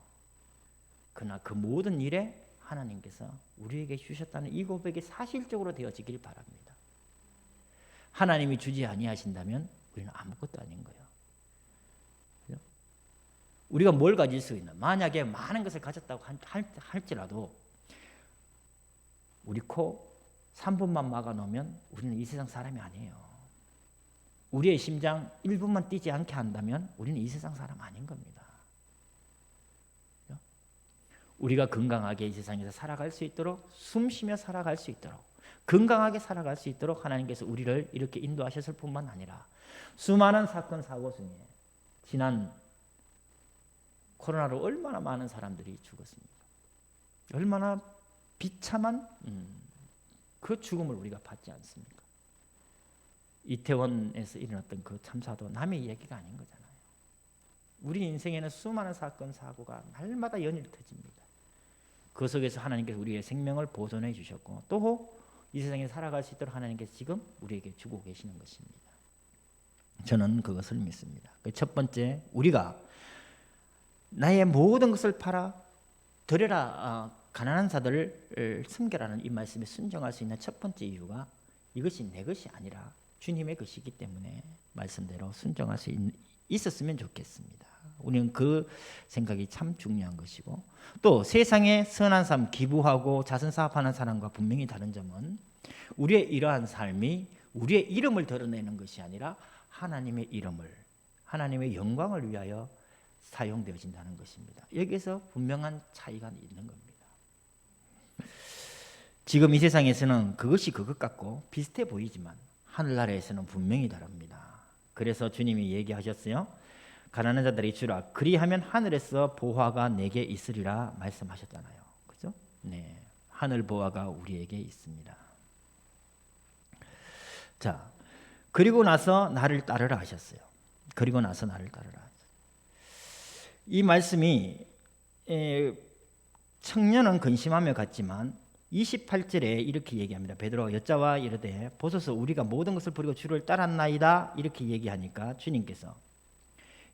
그러나 그 모든 일에 하나님께서 우리에게 주셨다는 이 고백이 사실적으로 되어지길 바랍니다. 하나님이 주지 아니하신다면 우리는 아무것도 아닌 거예요. 우리가 뭘 가질 수 있나? 만약에 많은 것을 가졌다고 할지라도 우리 코 3분만 막아놓으면 우리는 이 세상 사람이 아니에요. 우리의 심장 1분만 뛰지 않게 한다면 우리는 이 세상 사람 아닌 겁니다. 우리가 건강하게 이 세상에서 살아갈 수 있도록 숨쉬며 살아갈 수 있도록 건강하게 살아갈 수 있도록 하나님께서 우리를 이렇게 인도하셨을 뿐만 아니라 수많은 사건 사고 중에 지난 코로나로 얼마나 많은 사람들이 죽었습니까? 얼마나 비참한 그 죽음을 우리가 받지 않습니까? 이태원에서 일어났던 그 참사도 남의 이야기가 아닌 거잖아요. 우리 인생에는 수많은 사건 사고가 날마다 연일 터집니다. 그 속에서 하나님께서 우리의 생명을 보존해 주셨고 또 이 세상에 살아갈 수 있도록 하나님께서 지금 우리에게 주고 계시는 것입니다. 저는 그것을 믿습니다. 첫 번째, 우리가 나의 모든 것을 팔아 드려라 가난한 자들을 섬겨라는 이 말씀에 순종할 수 있는 첫 번째 이유가 이것이 내 것이 아니라 주님의 것이기 때문에 말씀대로 순종할 수 있었으면 좋겠습니다. 우리는 그 생각이 참 중요한 것이고, 또 세상에 선한 삶, 기부하고 자선 사업하는 사람과 분명히 다른 점은 우리의 이러한 삶이 우리의 이름을 드러내는 것이 아니라 하나님의 이름을, 하나님의 영광을 위하여 사용되어진다는 것입니다. 여기에서 분명한 차이가 있는 겁니다. 지금 이 세상에서는 그것이 그것 같고 비슷해 보이지만 하늘나라에서는 분명히 다릅니다. 그래서 주님이 얘기하셨어요. 가난한 자들이 주라, 그리하면 하늘에서 보화가 내게 있으리라 말씀하셨잖아요. 그죠? 네, 하늘 보화가 우리에게 있습니다. 자, 그리고 나서 나를 따르라 하셨어요. 그리고 나서 나를 따르라 하셨어요. 이 말씀이 청년은 근심하며 갔지만 28절에 이렇게 얘기합니다. 베드로가 여자와 이르되 보소서 우리가 모든 것을 버리고 주를 따랐나이다 이렇게 얘기하니까 주님께서,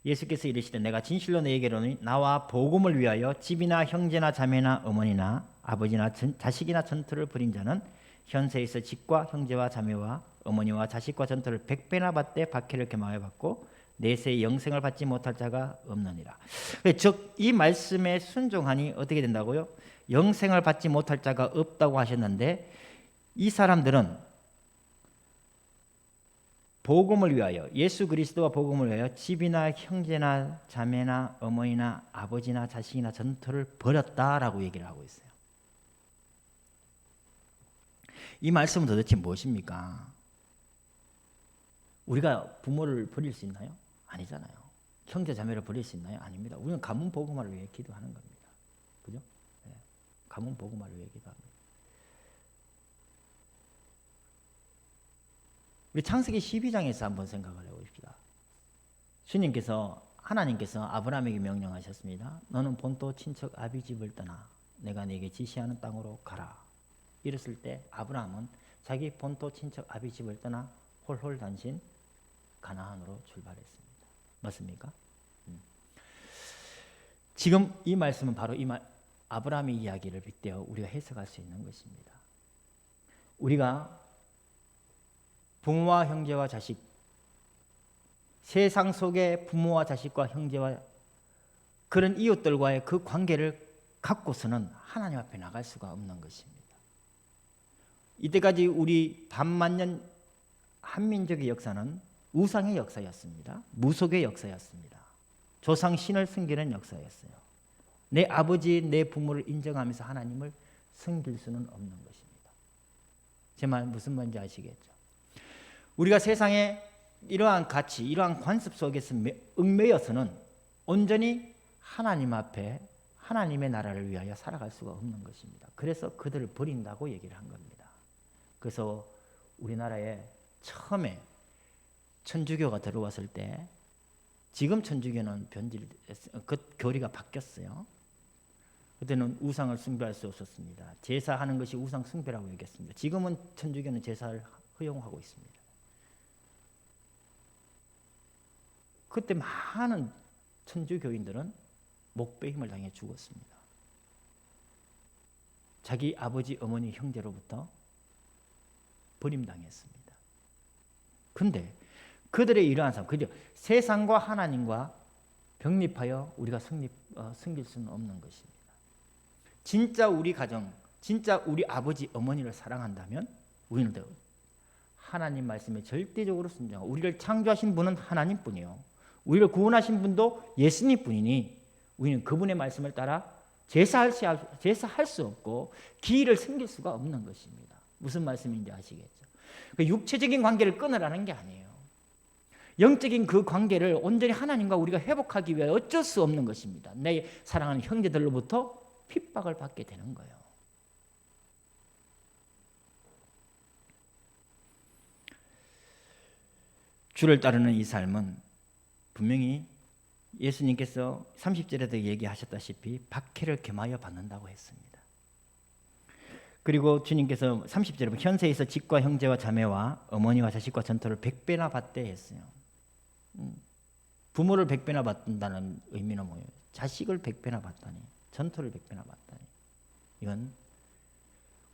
예수께서 이르시되 내가 진실로 너희에게 이르노니 나와 복음을 위하여 집이나 형제나 자매나 어머니나 아버지나 자식이나 전토를 벌인 자는 현세에서 집과 형제와 자매와 어머니와 자식과 전토를 100배나 받되 박해를 겸하여 받고 내세의 영생을 받지 못할 자가 없느니라. 즉 이 말씀에 순종하니 어떻게 된다고요? 영생을 받지 못할 자가 없다고 하셨는데, 이 사람들은 복음을 위하여, 예수 그리스도와 복음을 위하여 집이나 형제나 자매나 어머니나 아버지나 자식이나 전토를 버렸다라고 얘기를 하고 있어요. 이 말씀은 도대체 무엇입니까? 우리가 부모를 버릴 수 있나요? 아니잖아요. 형제 자매를 버릴 수 있나요? 아닙니다. 우리는 가문 복음화를 위해 기도하는 겁니다. 그죠? 네. 가문 복음화를 위해 기도합니다. 우리 창세기 12장에서 한번 생각을 해봅시다. 하나님께서 아브라함에게 명령하셨습니다. 너는 본토 친척 아비 집을 떠나 내가 네게 지시하는 땅으로 가라. 이랬을 때 아브라함은 자기 본토 친척 아비 집을 떠나 홀홀단신 가나안으로 출발했습니다. 맞습니까? 지금 이 말씀은 바로 아브라함의 이야기를 빗대어 우리가 해석할 수 있는 것입니다. 우리가 부모와 형제와 자식, 세상 속의 부모와 자식과 형제와 그런 이웃들과의 그 관계를 갖고서는 하나님 앞에 나갈 수가 없는 것입니다. 이때까지 우리 반만년 한민족의 역사는 우상의 역사였습니다. 무속의 역사였습니다. 조상 신을 섬기는 역사였어요. 내 아버지, 내 부모를 인정하면서 하나님을 섬길 수는 없는 것입니다. 제 말 무슨 말인지 아시겠죠? 우리가 세상에 이러한 가치, 이러한 관습 속에서 얽매여서는 온전히 하나님 앞에 하나님의 나라를 위하여 살아갈 수가 없는 것입니다. 그래서 그들을 버린다고 얘기를 한 겁니다. 그래서 우리나라에 처음에 천주교가 들어왔을 때, 지금 천주교는 그 교리가 바뀌었어요. 그때는 우상을 숭배할 수 없었습니다. 제사하는 것이 우상 숭배라고 얘기했습니다. 지금은 천주교는 제사를 허용하고 있습니다. 그때 많은 천주교인들은 목배임을 당해 죽었습니다. 자기 아버지, 어머니, 형제로부터 버림당했습니다. 근데 그들의 이러한 삶, 그죠? 세상과 하나님과 병립하여 우리가 섬길 수는 없는 것입니다. 진짜 우리 가정, 진짜 우리 아버지, 어머니를 사랑한다면 우리는 하나님 말씀에 절대적으로 순종하고, 우리를 창조하신 분은 하나님뿐이요, 우리를 구원하신 분도 예수님뿐이니 우리는 그분의 말씀을 따라 제사할 수 없고 기일을 섬길 수가 없는 것입니다. 무슨 말씀인지 아시겠죠? 육체적인 관계를 끊으라는 게 아니에요. 영적인 그 관계를 온전히 하나님과 우리가 회복하기 위해 어쩔 수 없는 것입니다. 내 사랑하는 형제들로부터 핍박을 받게 되는 거예요. 주를 따르는 이 삶은 분명히 예수님께서 30절에도 얘기하셨다시피 박해를 겸하여 받는다고 했습니다. 그리고 주님께서 30절에 보면 현세에서 집과 형제와 자매와 어머니와 자식과 전토를 100배나 받되 했어요. 부모를 100배나 받는다는 의미는 뭐예요? 자식을 100배나 받다니, 전토를 100배나 받다니. 이건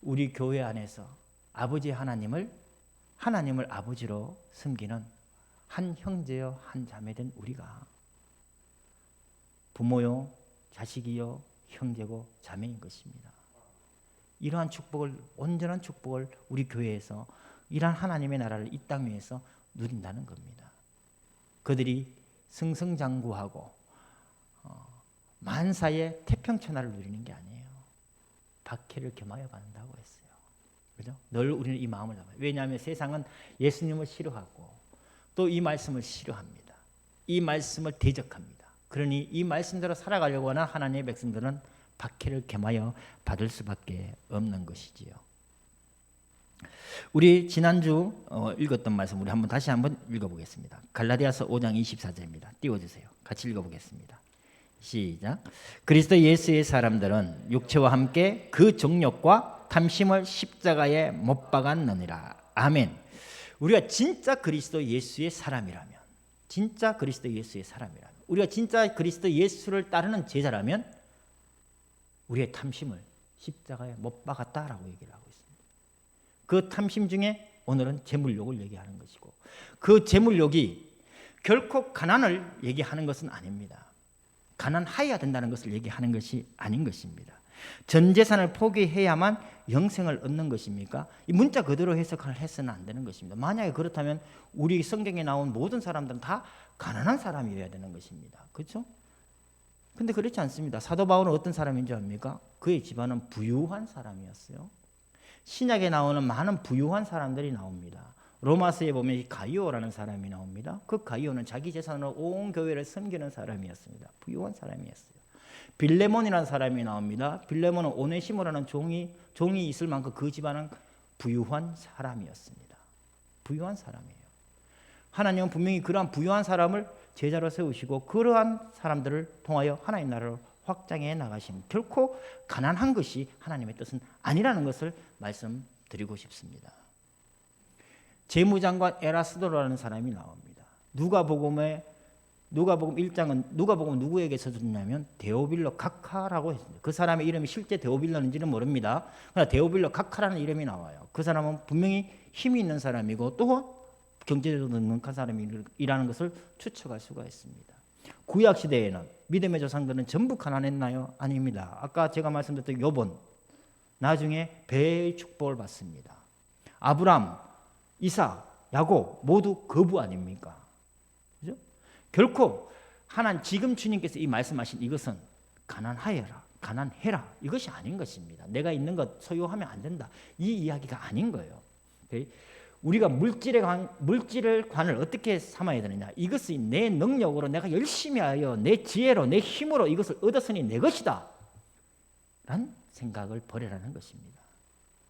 우리 교회 안에서 아버지 하나님을 아버지로 섬기는 한 형제요 한 자매된 우리가 부모요 자식이요 형제고 자매인 것입니다. 이러한 축복을, 온전한 축복을 우리 교회에서 이러한 하나님의 나라를 이 땅 위에서 누린다는 겁니다. 그들이 승승장구하고 만사의 태평천하를 누리는 게 아니에요. 박해를 겸하여 받는다고 했어요. 그죠? 늘 우리는 이 마음을 잡아요. 왜냐하면 세상은 예수님을 싫어하고 또 이 말씀을 싫어합니다. 이 말씀을 대적합니다. 그러니 이 말씀대로 살아가려고 하는 하나님의 백성들은 박해를 겸하여 받을 수밖에 없는 것이지요. 우리 지난주 읽었던 말씀 우리 다시 한번 읽어보겠습니다. 갈라디아서 5장 24절입니다. 띄워주세요. 같이 읽어보겠습니다. 시작. 그리스도 예수의 사람들은 육체와 함께 그 정욕과 탐심을 십자가에 못 박았느니라. 아멘. 우리가 진짜 그리스도 예수의 사람이라면, 진짜 그리스도 예수의 사람이라면, 우리가 진짜 그리스도 예수를 따르는 제자라면 우리의 탐심을 십자가에 못 박았다라고 얘기를 하고 있습니다. 그 탐심 중에 오늘은 재물욕을 얘기하는 것이고, 그 재물욕이 결코 가난을 얘기하는 것은 아닙니다. 가난하여야 된다는 것을 얘기하는 것이 아닌 것입니다. 전 재산을 포기해야만 영생을 얻는 것입니까? 이 문자 그대로 해석을 해서는 안 되는 것입니다. 만약에 그렇다면 우리 성경에 나온 모든 사람들은 다 가난한 사람이어야 되는 것입니다. 그렇죠? 근데 그렇지 않습니다. 사도 바울은 어떤 사람인지 압니까? 그의 집안은 부유한 사람이었어요. 신약에 나오는 많은 부유한 사람들이 나옵니다. 로마서에 보면 이 가이오라는 사람이 나옵니다. 그 가이오는 자기 재산으로 온 교회를 섬기는 사람이었습니다. 부유한 사람이었어요. 빌레몬이라는 사람이 나옵니다. 빌레몬은 오네시모라는 종이 있을 만큼 그 집안은 부유한 사람이었습니다. 부유한 사람이에요. 하나님은 분명히 그러한 부유한 사람을 제자로 세우시고 그러한 사람들을 통하여 하나님 나라를 확장해 나가신, 결코 가난한 것이 하나님의 뜻은 아니라는 것을 말씀드리고 싶습니다. 재무장관 에라스도라는 사람이 나옵니다. 누가복음 1장은 누가복음 누구에게 써줬냐면 데오빌로 각하라고 했습니다. 그 사람의 이름이 실제 데오빌로인지는 모릅니다. 그러나 데오빌로 각하라는 이름이 나와요. 그 사람은 분명히 힘이 있는 사람이고 또 경제적으로 능력한 사람이라는 것을 추측할 수가 있습니다. 구약 시대에는 믿음의 조상들은 전부 가난했나요? 아닙니다. 아까 제가 말씀드렸던 요본 나중에 배의 축복을 받습니다. 아브람, 이삭, 야곱 모두 거부 아닙니까? 그죠? 결코 지금 주님께서 이 말씀하신 이것은 가난하여라, 가난해라 이것이 아닌 것입니다. 내가 있는 것 소유하면 안 된다. 이 이야기가 아닌 거예요. 우리가 물질을 관을 어떻게 삼아야 되느냐? 이것이 내 능력으로 내가 열심히 하여 내 지혜로 내 힘으로 이것을 얻었으니 내 것이다 라는 생각을 버리라는 것입니다.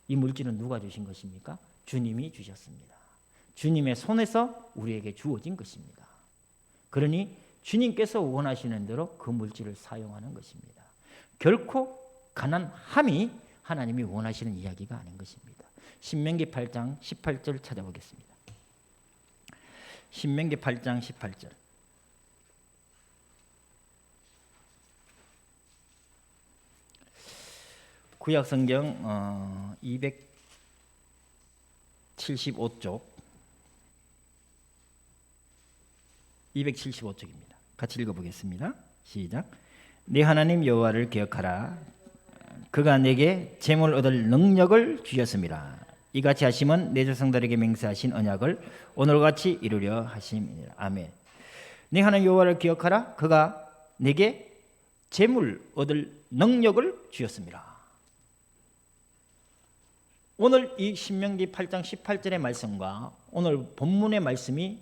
이 물질은 누가 주신 것입니까? 주님이 주셨습니다. 주님의 손에서 우리에게 주어진 것입니다. 그러니 주님께서 원하시는 대로 그 물질을 사용하는 것입니다. 결코 가난함이 하나님이 원하시는 이야기가 아닌 것입니다. 신명기 8장 18절 찾아보겠습니다. 신명기 8장 18절. 구약 성경 275쪽 275쪽입니다. 같이 읽어보겠습니다. 시작. 네 하나님 여호와를 기억하라. 그가 내게 재물 얻을 능력을 주셨습니다. 이같이 하심은 내 조상들에게 맹세하신 언약을 오늘같이 이루려 하심이니라. 아멘. 네 하나님 여호와를 기억하라. 그가 내게 재물 얻을 능력을 주셨습니다. 오늘 이 신명기 8장 18절의 말씀과 오늘 본문의 말씀이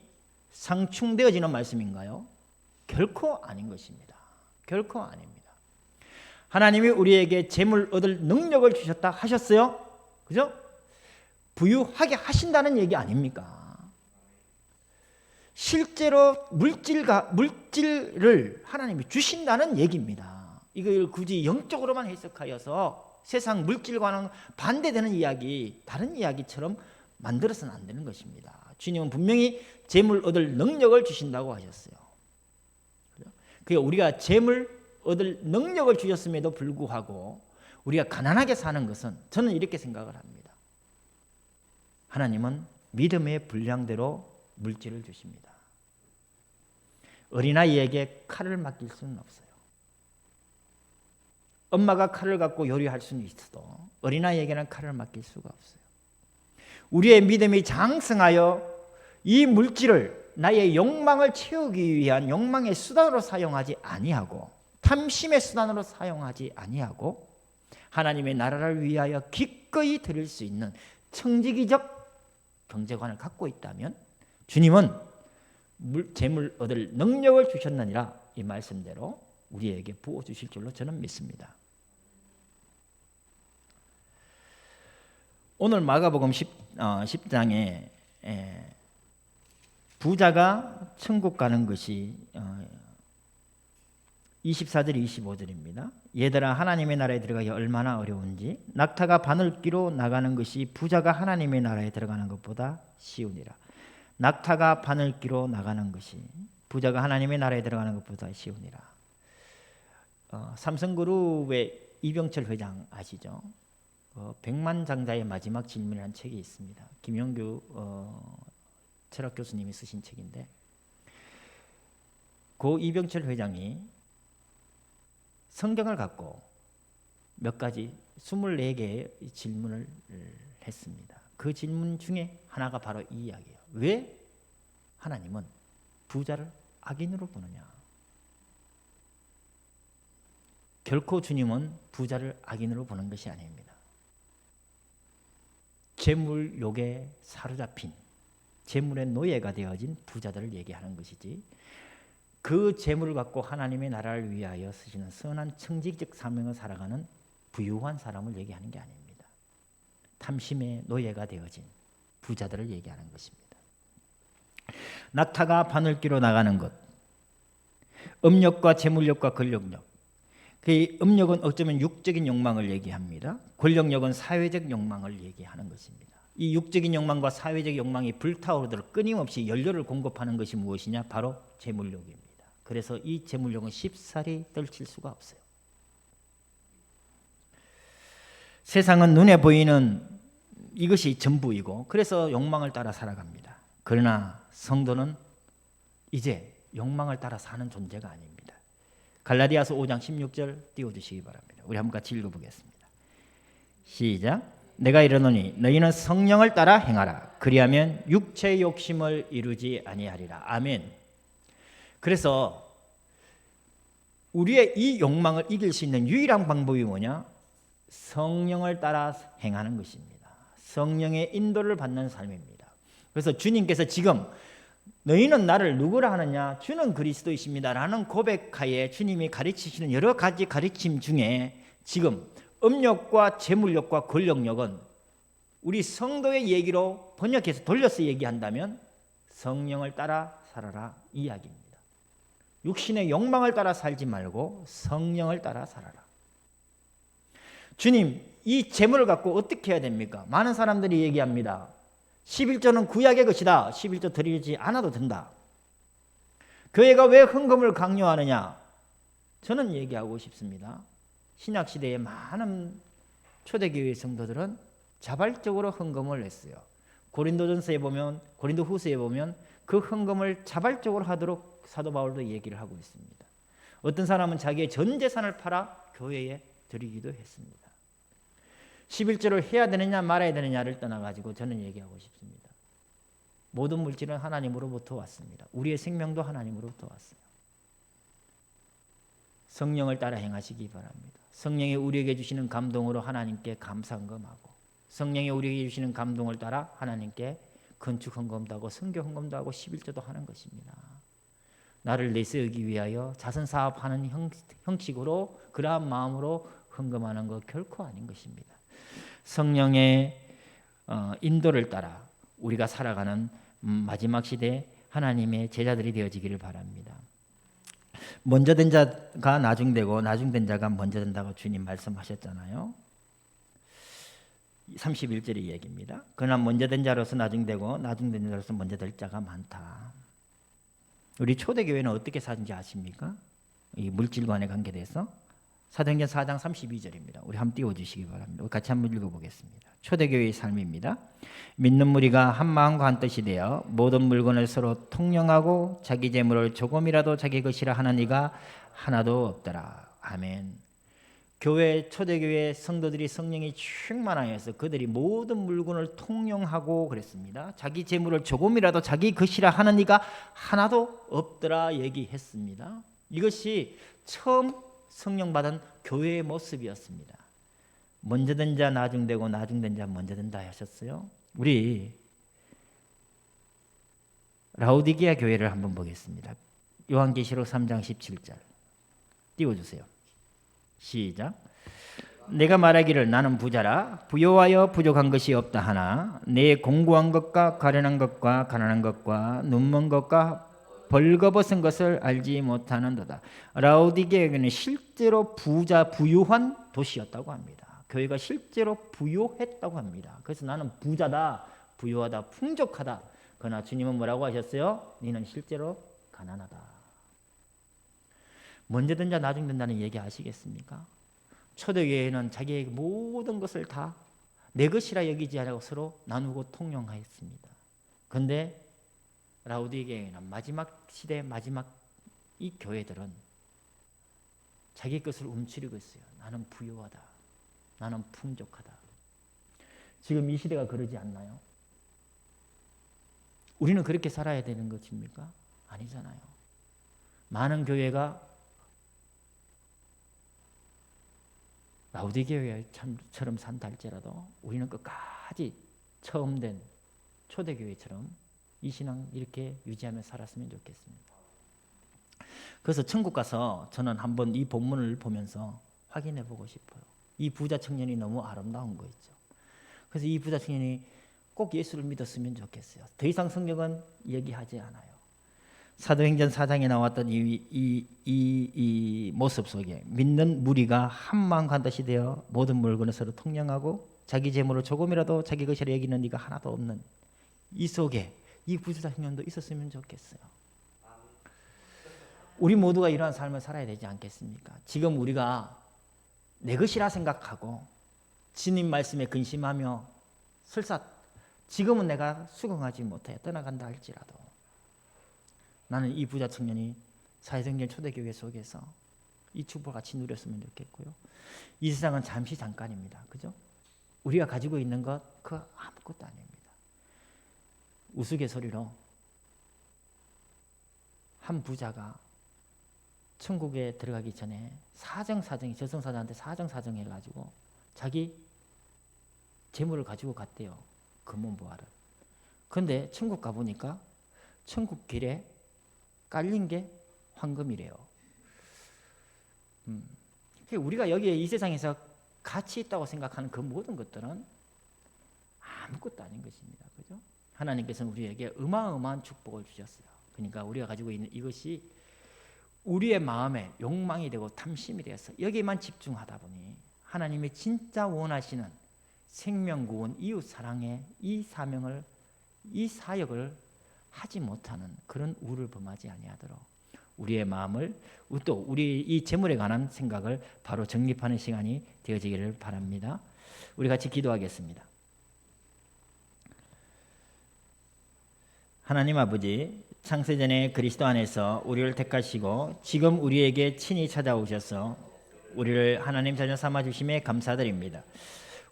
상충되어지는 말씀인가요? 결코 아닌 것입니다. 결코 아닙니다. 하나님이 우리에게 재물 얻을 능력을 주셨다 하셨어요. 그죠? 부유하게 하신다는 얘기 아닙니까? 실제로 물질을 하나님이 주신다는 얘기입니다. 이걸 굳이 영적으로만 해석하여서 세상 물질과는 반대되는 이야기, 다른 이야기처럼 만들어서는 안 되는 것입니다. 주님은 분명히 재물 얻을 능력을 주신다고 하셨어요. 그러니까 우리가 재물 얻을 능력을 주셨음에도 불구하고 우리가 가난하게 사는 것은 저는 이렇게 생각을 합니다. 하나님은 믿음의 분량대로 물질을 주십니다. 어린아이에게 칼을 맡길 수는 없어요. 엄마가 칼을 갖고 요리할 수는 있어도 어린아이에게는 칼을 맡길 수가 없어요. 우리의 믿음이 장성하여 이 물질을 나의 욕망을 채우기 위한 욕망의 수단으로 사용하지 아니하고 탐심의 수단으로 사용하지 아니하고 하나님의 나라를 위하여 기꺼이 드릴 수 있는 청지기적 경제관을 갖고 있다면 주님은 재물 얻을 능력을 주셨느니라 이 말씀대로 우리에게 부어주실 줄로 저는 믿습니다. 오늘 마가복음 10장에 부자가 천국 가는 것이 24절 25절입니다. 얘들아 하나님의 나라에 들어가기 얼마나 어려운지 낙타가 바늘기로 나가는 것이 부자가 하나님의 나라에 들어가는 것보다 쉬우니라. 낙타가 바늘기로 나가는 것이 부자가 하나님의 나라에 들어가는 것보다 쉬우니라. 삼성그룹의 이병철 회장 아시죠? 백만장자의 마지막 질문이라는 책이 있습니다. 김용규 철학 교수님이 쓰신 책인데 그 이병철 회장이 성경을 갖고 몇 가지 24개의 질문을 했습니다. 그 질문 중에 하나가 바로 이 이야기예요. 왜 하나님은 부자를 악인으로 보느냐? 결코 주님은 부자를 악인으로 보는 것이 아닙니다. 재물욕에 사로잡힌 재물의 노예가 되어진 부자들을 얘기하는 것이지 그 재물을 갖고 하나님의 나라를 위하여 쓰시는 선한 청지기적 사명을 살아가는 부유한 사람을 얘기하는 게 아닙니다. 탐심의 노예가 되어진 부자들을 얘기하는 것입니다. 낙타가 바늘기로 나가는 것, 음욕과 재물욕과 권력욕. 그 음욕은 어쩌면 육적인 욕망을 얘기합니다. 권력욕은 사회적 욕망을 얘기하는 것입니다. 이 육적인 욕망과 사회적 욕망이 불타오르도록 끊임없이 연료를 공급하는 것이 무엇이냐? 바로 재물욕입니다. 그래서 이 재물욕은 쉽사리 떨칠 수가 없어요. 세상은 눈에 보이는 이것이 전부이고 그래서 욕망을 따라 살아갑니다. 그러나 성도는 이제 욕망을 따라 사는 존재가 아닙니다. 갈라디아서 5장 16절 띄워주시기 바랍니다. 우리 한번 같이 읽어보겠습니다. 시작. 내가 이르노니 너희는 성령을 따라 행하라. 그리하면 육체의 욕심을 이루지 아니하리라. 아멘. 그래서 우리의 이 욕망을 이길 수 있는 유일한 방법이 뭐냐? 성령을 따라 행하는 것입니다. 성령의 인도를 받는 삶입니다. 그래서 주님께서 지금 너희는 나를 누구라 하느냐? 주는 그리스도이십니다 라는 고백하에 주님이 가르치시는 여러 가지 가르침 중에 지금 음욕과 재물욕과 권력욕은 우리 성도의 얘기로 번역해서 돌려서 얘기한다면 성령을 따라 살아라 이 이야기입니다. 육신의 욕망을 따라 살지 말고 성령을 따라 살아라. 주님, 이 재물을 갖고 어떻게 해야 됩니까? 많은 사람들이 얘기합니다. 11조는 구약의 것이다. 11조 드리지 않아도 된다. 교회가 왜 헌금을 강요하느냐? 저는 얘기하고 싶습니다. 신약시대의 많은 초대교회 성도들은 자발적으로 헌금을 했어요. 고린도전서에 보면, 고린도후서에 보면 그 헌금을 자발적으로 하도록 사도 바울도 얘기를 하고 있습니다. 어떤 사람은 자기의 전 재산을 팔아 교회에 드리기도 했습니다. 11조를 해야 되느냐 말아야 되느냐를 떠나가지고 저는 얘기하고 싶습니다. 모든 물질은 하나님으로부터 왔습니다. 우리의 생명도 하나님으로부터 왔어요. 성령을 따라 행하시기 바랍니다. 성령이 우리에게 주시는 감동으로 하나님께 감사헌금하고 성령이 우리에게 주시는 감동을 따라 하나님께 건축 헌금도 하고 선교 헌금도 하고 11조도 하는 것입니다. 나를 내세우기 위하여 자선사업하는 형식으로 그러한 마음으로 헌금하는 것 결코 아닌 것입니다. 성령의 인도를 따라 우리가 살아가는 마지막 시대 하나님의 제자들이 되어지기를 바랍니다. 먼저 된 자가 나중되고 나중된 자가 먼저 된다고 주님 말씀하셨잖아요. 31절의 얘기입니다. 그러나 먼저 된 자로서 나중되고 나중된 자로서 먼저 될 자가 많다. 우리 초대교회는 어떻게 사는지 아십니까? 이 물질관에 관계돼서 사도행전 4장 32절입니다. 우리 한번 띄워주시기 바랍니다. 같이 한번 읽어보겠습니다. 초대교회의 삶입니다. 믿는 무리가 한 마음과 한 뜻이 되어 모든 물건을 서로 통용하고 자기 재물을 조금이라도 자기 것이라 하는 이가 하나도 없더라. 아멘. 교회 초대교회 성도들이 성령이 충만하여서 그들이 모든 물건을 통용하고 그랬습니다. 자기 재물을 조금이라도 자기 것이라 하는 이가 하나도 없더라 얘기했습니다. 이것이 처음 성령 받은 교회의 모습이었습니다. 먼저 된 자 나중되고 나중된 자 먼저 된다 하셨어요. 우리 라오디게아 교회를 한번 보겠습니다. 요한계시록 3장 17절 띄워주세요. 시작. 내가 말하기를 나는 부자라 부요하여 부족한 것이 없다 하나 내 공고한 것과 가련한 것과 가난한 것과 눈먼 것과 벌거벗은 것을 알지 못하는도다. 라오디게아는 실제로 부유한 도시였다고 합니다. 교회가 실제로 부유했다고 합니다. 그래서 나는 부자다, 부유하다, 풍족하다. 그러나 주님은 뭐라고 하셨어요? 너는 실제로 가난하다. 먼저 된 자 나중 된다는 얘기 아시겠습니까? 초대교회는 자기의 모든 것을 다 내 것이라 여기지 않고 서로 나누고 통용하였습니다. 그런데 라오디게아는 마지막 시대 마지막 이 교회들은 자기 것을 움츠리고 있어요. 나는 부유하다. 나는 풍족하다. 지금 이 시대가 그러지 않나요? 우리는 그렇게 살아야 되는 것입니까? 아니잖아요. 많은 교회가 라오디게아처럼 산다 할지라도 우리는 끝까지 처음 된 초대교회처럼 이 신앙 이렇게 유지하며 살았으면 좋겠습니다. 그래서 천국 가서 저는 한번 이 본문을 보면서 확인해 보고 싶어요. 이 부자 청년이 너무 아름다운 거 있죠. 그래서 이 부자 청년이 꼭 예수를 믿었으면 좋겠어요. 더 이상 성경은 얘기하지 않아요. 사도행전 4장에 나왔던 이 모습 속에 믿는 무리가 한 마음 한 뜻이 되어 모든 물건을 서로 통용하고 자기 재물을 조금이라도 자기 것이라 여기는 이가 하나도 없는 이 속에 이 부자 청년도 있었으면 좋겠어요. 우리 모두가 이러한 삶을 살아야 되지 않겠습니까? 지금 우리가 내 것이라 생각하고 주님 말씀에 근심하며 설사 지금은 내가 수긍하지 못해 떠나간다 할지라도 나는 이 부자 청년이 사회생활 초대교회 속에서 이 축복을 같이 누렸으면 좋겠고요. 이 세상은 잠시 잠깐입니다. 그죠? 우리가 가지고 있는 것 그 아무것도 아닙니다. 우스갯소리로 한 부자가 천국에 들어가기 전에 저승사자한테 사정사정 해가지고 자기 재물을 가지고 갔대요. 금은보화를. 그런데 천국 가보니까 천국 길에 깔린 게 황금이래요. 우리가 여기에 이 세상에서 가치 있다고 생각하는 그 모든 것들은 아무것도 아닌 것입니다. 그죠? 하나님께서는 우리에게 어마어마한 축복을 주셨어요. 그러니까 우리가 가지고 있는 이것이 우리의 마음에 욕망이 되고 탐심이 되어서 여기에만 집중하다 보니 하나님이 진짜 원하시는 생명구원, 이웃사랑의 이 사명을, 이 사역을 하지 못하는 그런 우를 범하지 아니하도록 우리의 마음을 또 우리 이 재물에 관한 생각을 바로 정립하는 시간이 되어지기를 바랍니다. 우리 같이 기도하겠습니다. 하나님 아버지, 창세전에 그리스도 안에서 우리를 택하시고 지금 우리에게 친히 찾아오셔서 우리를 하나님 자녀 삼아 주심에 감사드립니다.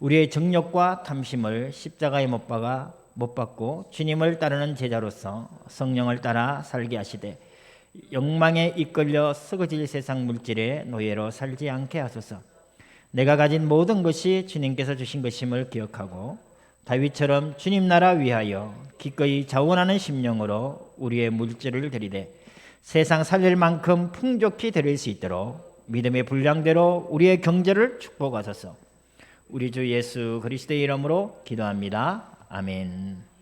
우리의 정욕과 탐심을 십자가에 못 박고 주님을 따르는 제자로서 성령을 따라 살게 하시되 욕망에 이끌려 썩어질 세상 물질의 노예로 살지 않게 하소서. 내가 가진 모든 것이 주님께서 주신 것임을 기억하고 다윗처럼 주님 나라 위하여 기꺼이 자원하는 심령으로 우리의 물질을 드리되 세상 살릴 만큼 풍족히 드릴 수 있도록 믿음의 분량대로 우리의 경제를 축복하소서. 우리 주 예수 그리스도의 이름으로 기도합니다. 아멘.